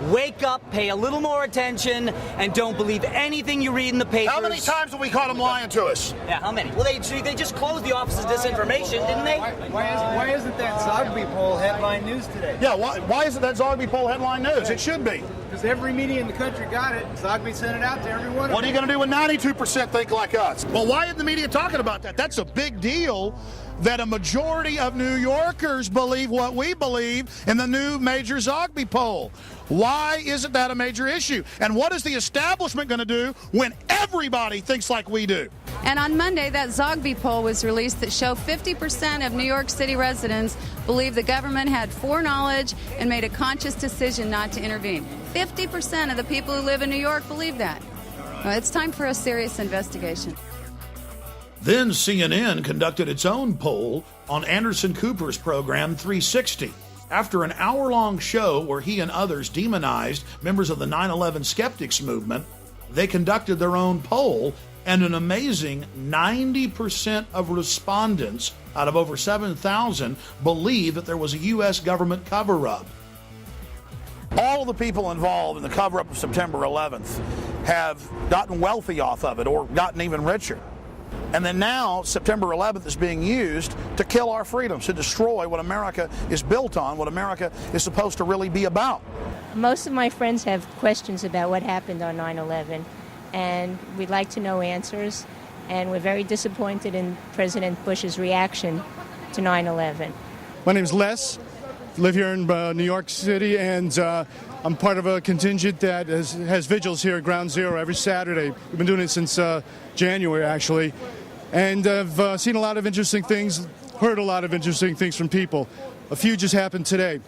Wake up, pay a little more attention, and don't believe anything you read in the papers. How many times have we caught them lying to us? Yeah, how many? Well, they just closed the Office of Disinformation, didn't they? Why isn't that Zogby poll headline news today? Yeah, why isn't that Zogby poll headline news? It should be. Because every media in the country got it. Zogby sent it out to everyone. What are you going to do when 92% think like us? Well, why isn't the media talking about that? That's a big deal that a majority of New Yorkers believe what we believe in the new major Zogby poll. Why isn't that a major issue? And what is the establishment going to do when everybody thinks like we do? And on Monday, that Zogby poll was released that showed 50% of New York City residents believe the government had foreknowledge and made a conscious decision not to intervene. 50% of the people who live in New York believe that. Well, it's time for a serious investigation. Then CNN conducted its own poll on Anderson Cooper's program 360. After an hour-long show where he and others demonized members of the 9/11 skeptics movement, they conducted their own poll, and an amazing 90% of respondents out of over 7,000 believe that there was a U.S. government cover-up. All of the people involved in the cover-up of September 11th have gotten wealthy off of it or gotten even richer. And then now, September 11th is being used to kill our freedoms, to destroy what America is built on, what America is supposed to really be about. Most of my friends have questions about what happened on 9/11, and we'd like to know answers. And we're very disappointed in President Bush's reaction to 9/11. My name is Les. Live here in New York City, and I'm part of a contingent that has vigils here at Ground Zero every Saturday. We've been doing it since January, actually. And I've seen a lot of interesting things, heard a lot of interesting things from people. A few just happened today.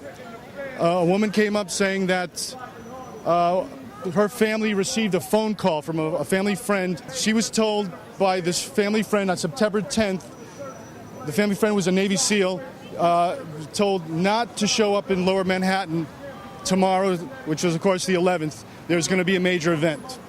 A woman came up saying that her family received a phone call from a family friend. She was told by this family friend on September 10th, the family friend was a Navy SEAL, told not to show up in Lower Manhattan tomorrow, which was, of course, the 11th. There's going to be a major event.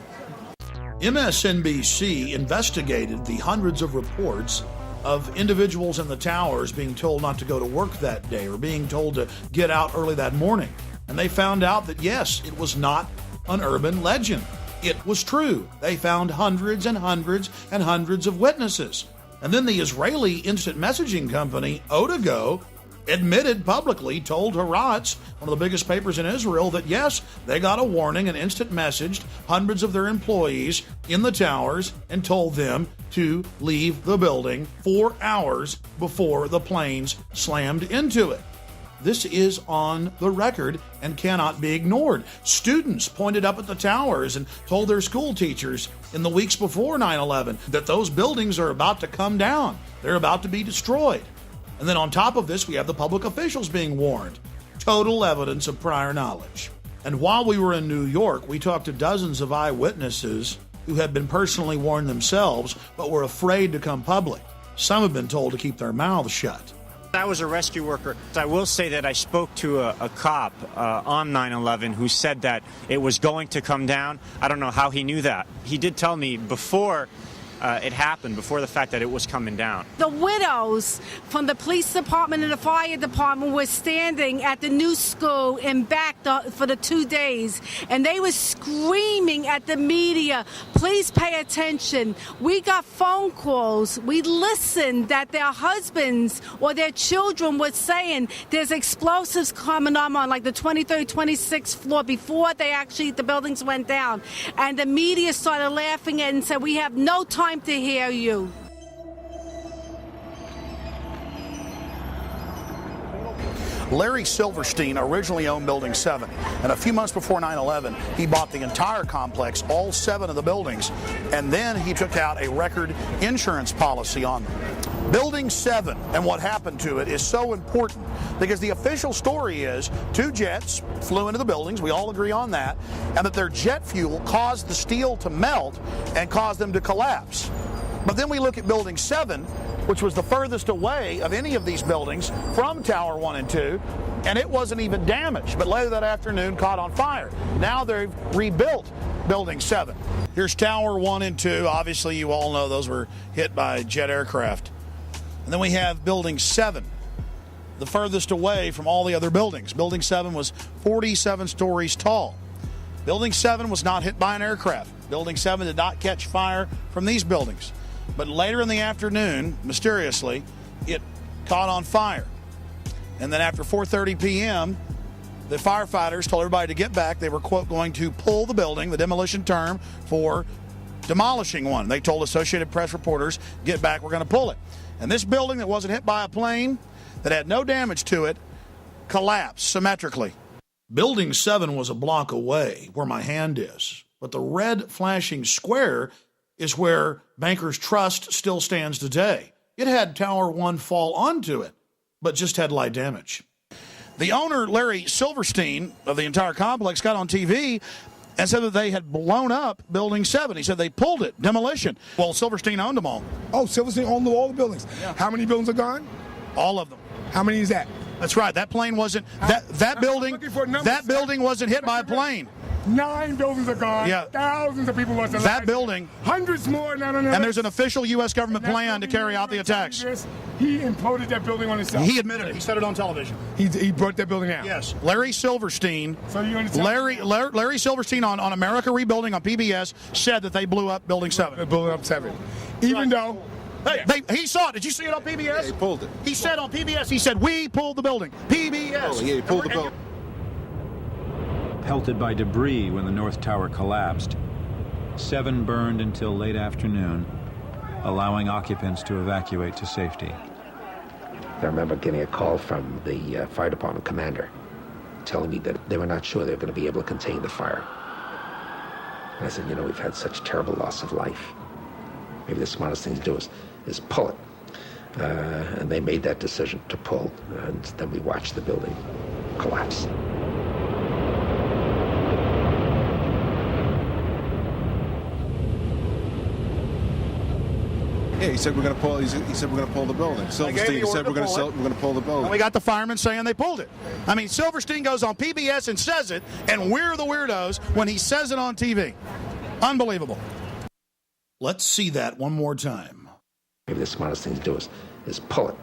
MSNBC investigated the hundreds of reports of individuals in the towers being told not to go to work that day or being told to get out early that morning. And they found out that, yes, it was not an urban legend. It was true. They found hundreds and hundreds and hundreds of witnesses. And then the Israeli instant messaging company, Odago, admitted publicly, told Haaretz, one of the biggest papers in Israel, that yes, they got a warning and instant messaged hundreds of their employees in the towers and told them to leave the building 4 hours before the planes slammed into it. This is on the record and cannot be ignored. Students pointed up at the towers and told their school teachers in the weeks before 9/11 that those buildings are about to come down. They're about to be destroyed. And then on top of this, we have the public officials being warned. Total evidence of prior knowledge. And while we were in New York, we talked to dozens of eyewitnesses who had been personally warned themselves, but were afraid to come public. Some have been told to keep their mouths shut. I was a rescue worker. I will say that I spoke to a cop on 9/11 who said that it was going to come down. I don't know how he knew that. He did tell me before it happened, before the fact that it was coming down. The widows from the police department and the fire department were standing at the new school in back for the 2 days, and they were screaming at the media, please pay attention. We got phone calls. We listened that their husbands or their children were saying there's explosives coming on like the 23rd, 26th floor before the buildings went down. And the media started laughing and said, we have no time to hear you. Larry Silverstein originally owned Building 7, and a few months before 9/11, he bought the entire complex, all 7 of the buildings, and then he took out a record insurance policy on them. Building 7 and what happened to it is so important because the official story is 2 jets flew into the buildings, we all agree on that, and that their jet fuel caused the steel to melt and caused them to collapse. But then we look at Building 7, which was the furthest away of any of these buildings from Tower 1 and 2, and it wasn't even damaged, but later that afternoon caught on fire. Now they've rebuilt Building 7. Here's Tower 1 and 2. Obviously, you all know those were hit by jet aircraft. And then we have Building 7, the furthest away from all the other buildings. Building 7 was 47 stories tall. Building 7 was not hit by an aircraft. Building 7 did not catch fire from these buildings. But later in the afternoon, mysteriously, it caught on fire. And then after 4:30 p.m., the firefighters told everybody to get back. They were, quote, going to pull the building, the demolition term for demolishing one. They told Associated Press reporters, get back, we're going to pull it. And this building that wasn't hit by a plane, that had no damage to it, collapsed symmetrically. Building 7 was a block away where my hand is. But the red flashing square is where Bankers Trust still stands today. It had Tower 1 fall onto it, but just had light damage. The owner, Larry Silverstein, of the entire complex, got on TV and said that they had blown up Building 7. He said they pulled it, demolition. Well, Silverstein owned them all. Oh, Silverstein owned all the buildings. Yeah. How many buildings are gone? All of them. How many is that? That's right. That plane wasn't, that building wasn't hit by a plane. 9 buildings are gone. Yeah. Thousands of people lost their lives. That building. Hundreds more. No. And there's an official U.S. government plan to carry out the attacks. He imploded that building on himself. He admitted it. He said it on television. He brought that building out. Yes. Larry Silverstein. So you understand? Larry Silverstein on America Rebuilding on PBS said that they blew up Building 7. Building up 7. Even though. Hey, he saw it. Did you see it on PBS? Yeah, he pulled it. He said on PBS, he said, we pulled the building. PBS. Oh, yeah, he pulled the building. Pelted by debris when the North Tower collapsed. 7 burned until late afternoon, allowing occupants to evacuate to safety. I remember getting a call from the fire department commander telling me that they were not sure they were going to be able to contain the fire. And I said, we've had such terrible loss of life. Maybe the smartest thing to do is pull it. And they made that decision to pull, and then we watched the building collapse. Yeah, he said we're going to pull. He said we're going to pull the building. Silverstein said we're going to pull the building. And we got the firemen saying they pulled it. I mean, Silverstein goes on PBS and says it, and we're the weirdos when he says it on TV. Unbelievable. Let's see that one more time. Maybe the smartest thing to do is pull it.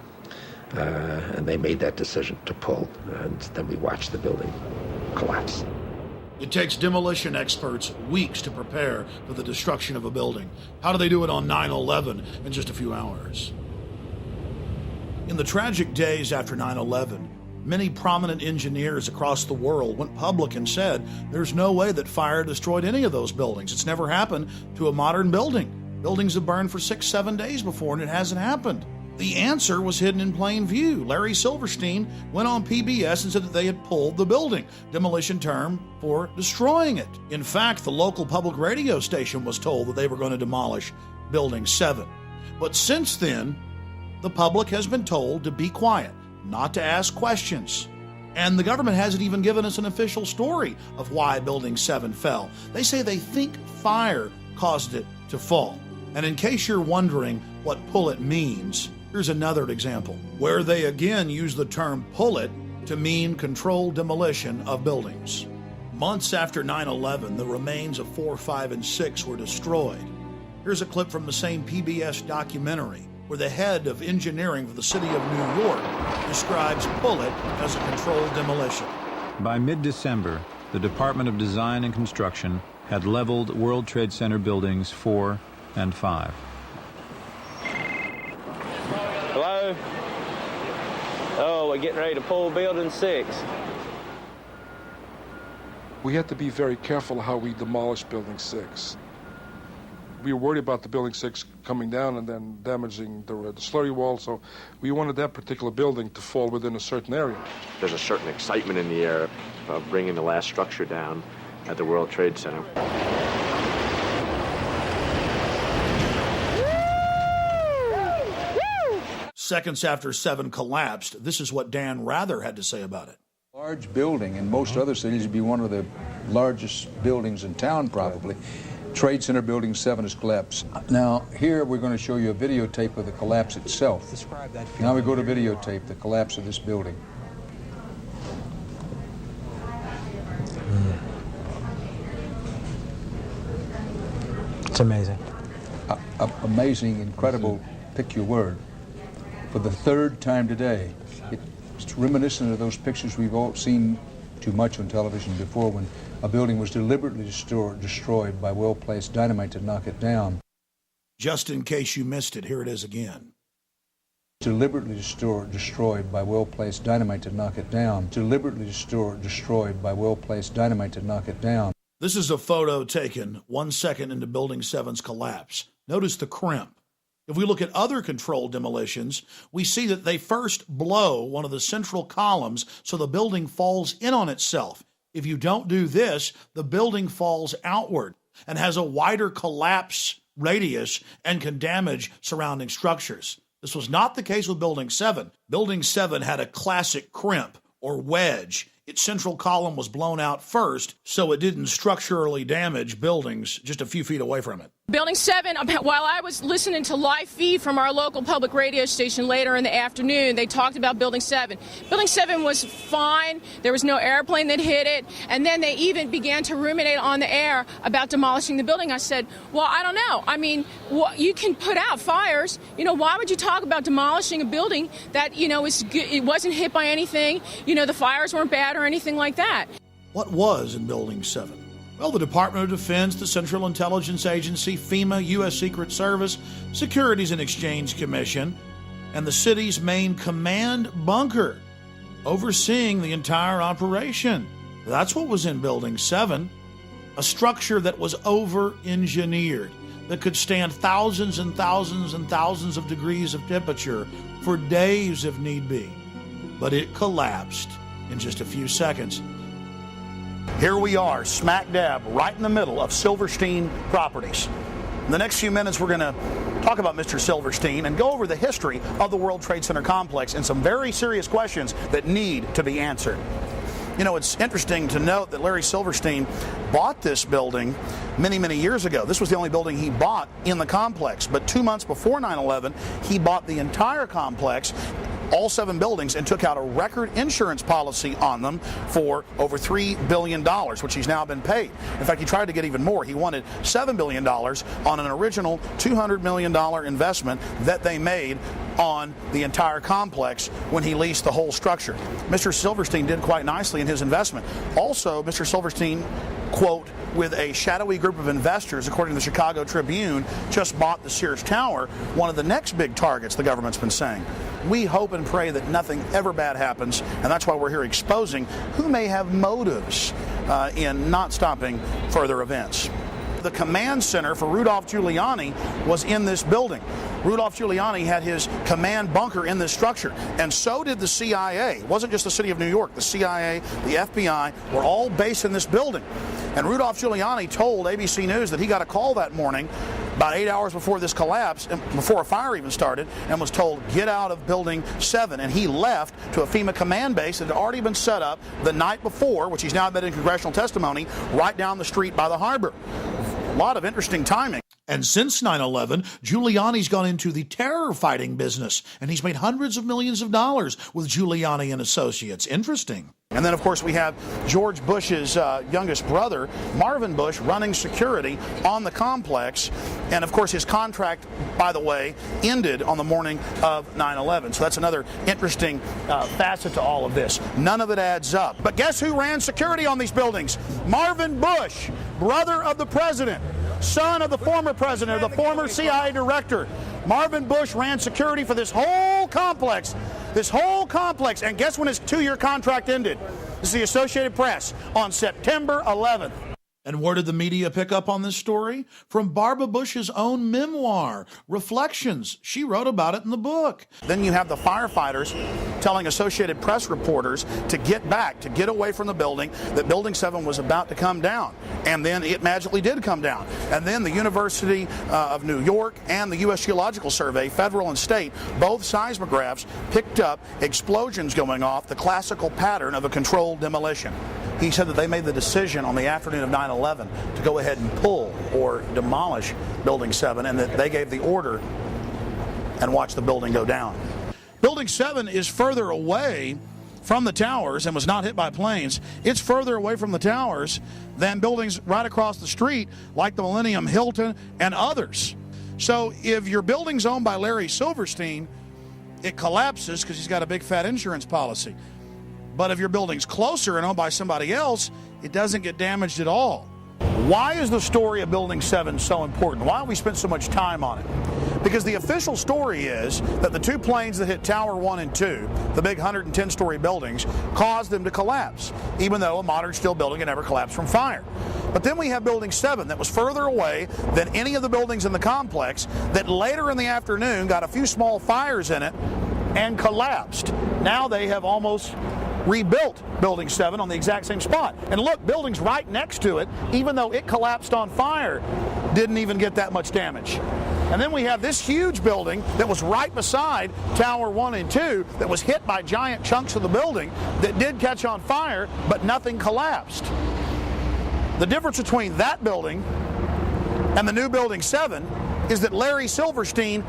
And they made that decision to pull, and then we watched the building collapse. It takes demolition experts weeks to prepare for the destruction of a building. How do they do it on 9/11 in just a few hours? In the tragic days after 9/11, many prominent engineers across the world went public and said there's no way that fire destroyed any of those buildings. It's never happened to a modern building. Buildings have burned for 6-7 days before, and it hasn't happened. The answer was hidden in plain view. Larry Silverstein went on PBS and said that they had pulled the building, demolition term for destroying it. In fact, the local public radio station was told that they were going to demolish Building 7. But since then, the public has been told to be quiet, not to ask questions. And the government hasn't even given us an official story of why Building 7 fell. They say they think fire caused it to fall. And in case you're wondering what pull it means, here's another example, where they again use the term pull it to mean controlled demolition of buildings. Months after 9/11, the remains of 4, 5, and 6 were destroyed. Here's a clip from the same PBS documentary, where the head of engineering for the city of New York describes pull it as a controlled demolition. By mid-December, the Department of Design and Construction had leveled World Trade Center buildings 4 and 5. Hello? Oh, we're getting ready to pull Building 6. We have to be very careful how we demolish Building 6. We were worried about the Building 6 coming down and then damaging the slurry wall, so we wanted that particular building to fall within a certain area. There's a certain excitement in the air of bringing the last structure down at the World Trade Center. Seconds after 7 collapsed, this is what Dan Rather had to say about it. Large building. In most other cities, it'd be one of the largest buildings in town, probably. Trade Center Building 7 has collapsed. Now, here we're going to show you a videotape of the collapse itself. Describe that. Now we go to videotape, the collapse of this building. It's amazing. Amazing, incredible, pick your word. For the third time today, it's reminiscent of those pictures we've all seen too much on television before, when a building was deliberately destroyed by well-placed dynamite to knock it down. Just in case you missed it, here it is again. Deliberately destroyed by well-placed dynamite to knock it down. Deliberately destroyed by well-placed dynamite to knock it down. This is a photo taken 1 second into Building 7's collapse. Notice the crimp. If we look at other controlled demolitions, we see that they first blow one of the central columns so the building falls in on itself. If you don't do this, the building falls outward and has a wider collapse radius and can damage surrounding structures. This was not the case with Building 7. Building 7 had a classic crimp or wedge. Its central column was blown out first, so it didn't structurally damage buildings just a few feet away from it. Building 7, while I was listening to live feed from our local public radio station later in the afternoon, they talked about Building 7. Building 7 was fine. There was no airplane that hit it. And then they even began to ruminate on the air about demolishing the building. I said, well, I don't know. I mean, you can put out fires. You know, why would you talk about demolishing a building that, you know, it wasn't hit by anything? You know, the fires weren't bad or anything like that. What was in Building 7? Well, the Department of Defense, the Central Intelligence Agency, FEMA, U.S. Secret Service, Securities and Exchange Commission, and the city's main command bunker, overseeing the entire operation. That's what was in Building 7, a structure that was over-engineered, that could stand thousands and thousands and thousands of degrees of temperature for days if need be. But it collapsed in just a few seconds. Here we are, smack dab, right in the middle of Silverstein Properties. In the next few minutes, we're going to talk about Mr. Silverstein and go over the history of the World Trade Center complex and some very serious questions that need to be answered. You know, it's interesting to note that Larry Silverstein bought this building many, many years ago. This was the only building he bought in the complex. But 2 months before 9/11, he bought the entire complex, all 7 buildings, and took out a record insurance policy on them for over $3 billion, which he's now been paid. In fact, he tried to get even more. He wanted $7 billion on an original $200 million investment that they made on the entire complex when he leased the whole structure. Mr. Silverstein did quite nicely in his investment. Also, Mr. Silverstein, quote, with a shadowy group of investors, according to the Chicago Tribune, just bought the Sears Tower, one of the next big targets the government's been saying. We hope and pray that nothing ever bad happens, and that's why we're here exposing who may have motives in not stopping further events. The command center for Rudolph Giuliani was in this building. Rudolph Giuliani had his command bunker in this structure, and so did the CIA. It wasn't just the city of New York. The CIA, the FBI were all based in this building. And Rudolph Giuliani told ABC News that he got a call that morning about 8 hours before this collapse, before a fire even started, and was told, get out of Building 7. And he left to a FEMA command base that had already been set up the night before, which he's now admitted in congressional testimony, right down the street by the harbor. A lot of interesting timing. And since 9/11, Giuliani's gone into the terror fighting business, and he's made hundreds of millions of dollars with Giuliani and Associates. Interesting. And then, of course, we have George Bush's youngest brother, Marvin Bush, running security on the complex. And, of course, his contract, by the way, ended on the morning of 9/11. So that's another interesting facet to all of this. None of it adds up. But guess who ran security on these buildings? Marvin Bush, brother of the president, son of the former president, the former CIA director. Marvin Bush ran security for this whole complex. And guess when his 2-year contract ended? This is the Associated Press on September 11th. And where did the media pick up on this story? From Barbara Bush's own memoir, Reflections. She wrote about it in the book. Then you have the firefighters telling Associated Press reporters to get back, to get away from the building, that Building 7 was about to come down. And then it magically did come down. And then the University of New York and the U.S. Geological Survey, federal and state, both seismographs picked up explosions going off, the classical pattern of a controlled demolition. He said that they made the decision on the afternoon of 9/11 to go ahead and pull or demolish Building 7, and that they gave the order and watched the building go down. Building 7 is further away from the towers and was not hit by planes. It's further away from the towers than buildings right across the street like the Millennium Hilton and others. So if your building's owned by Larry Silverstein, it collapses because he's got a big fat insurance policy. But if your building's closer and owned by somebody else, it doesn't get damaged at all. Why is the story of Building 7 so important? Why have we spent so much time on it? Because the official story is that the 2 planes that hit Tower 1 and 2, the big 110-story buildings, caused them to collapse, even though a modern steel building had never collapsed from fire. But then we have Building 7 that was further away than any of the buildings in the complex that later in the afternoon got a few small fires in it and collapsed. Now they have almost rebuilt Building 7 on the exact same spot. And look, buildings right next to it, even though it collapsed on fire, didn't even get that much damage. And then we have this huge building that was right beside Tower 1 and 2 that was hit by giant chunks of the building that did catch on fire, but nothing collapsed. The difference between that building and the new Building 7 is that Larry Silverstein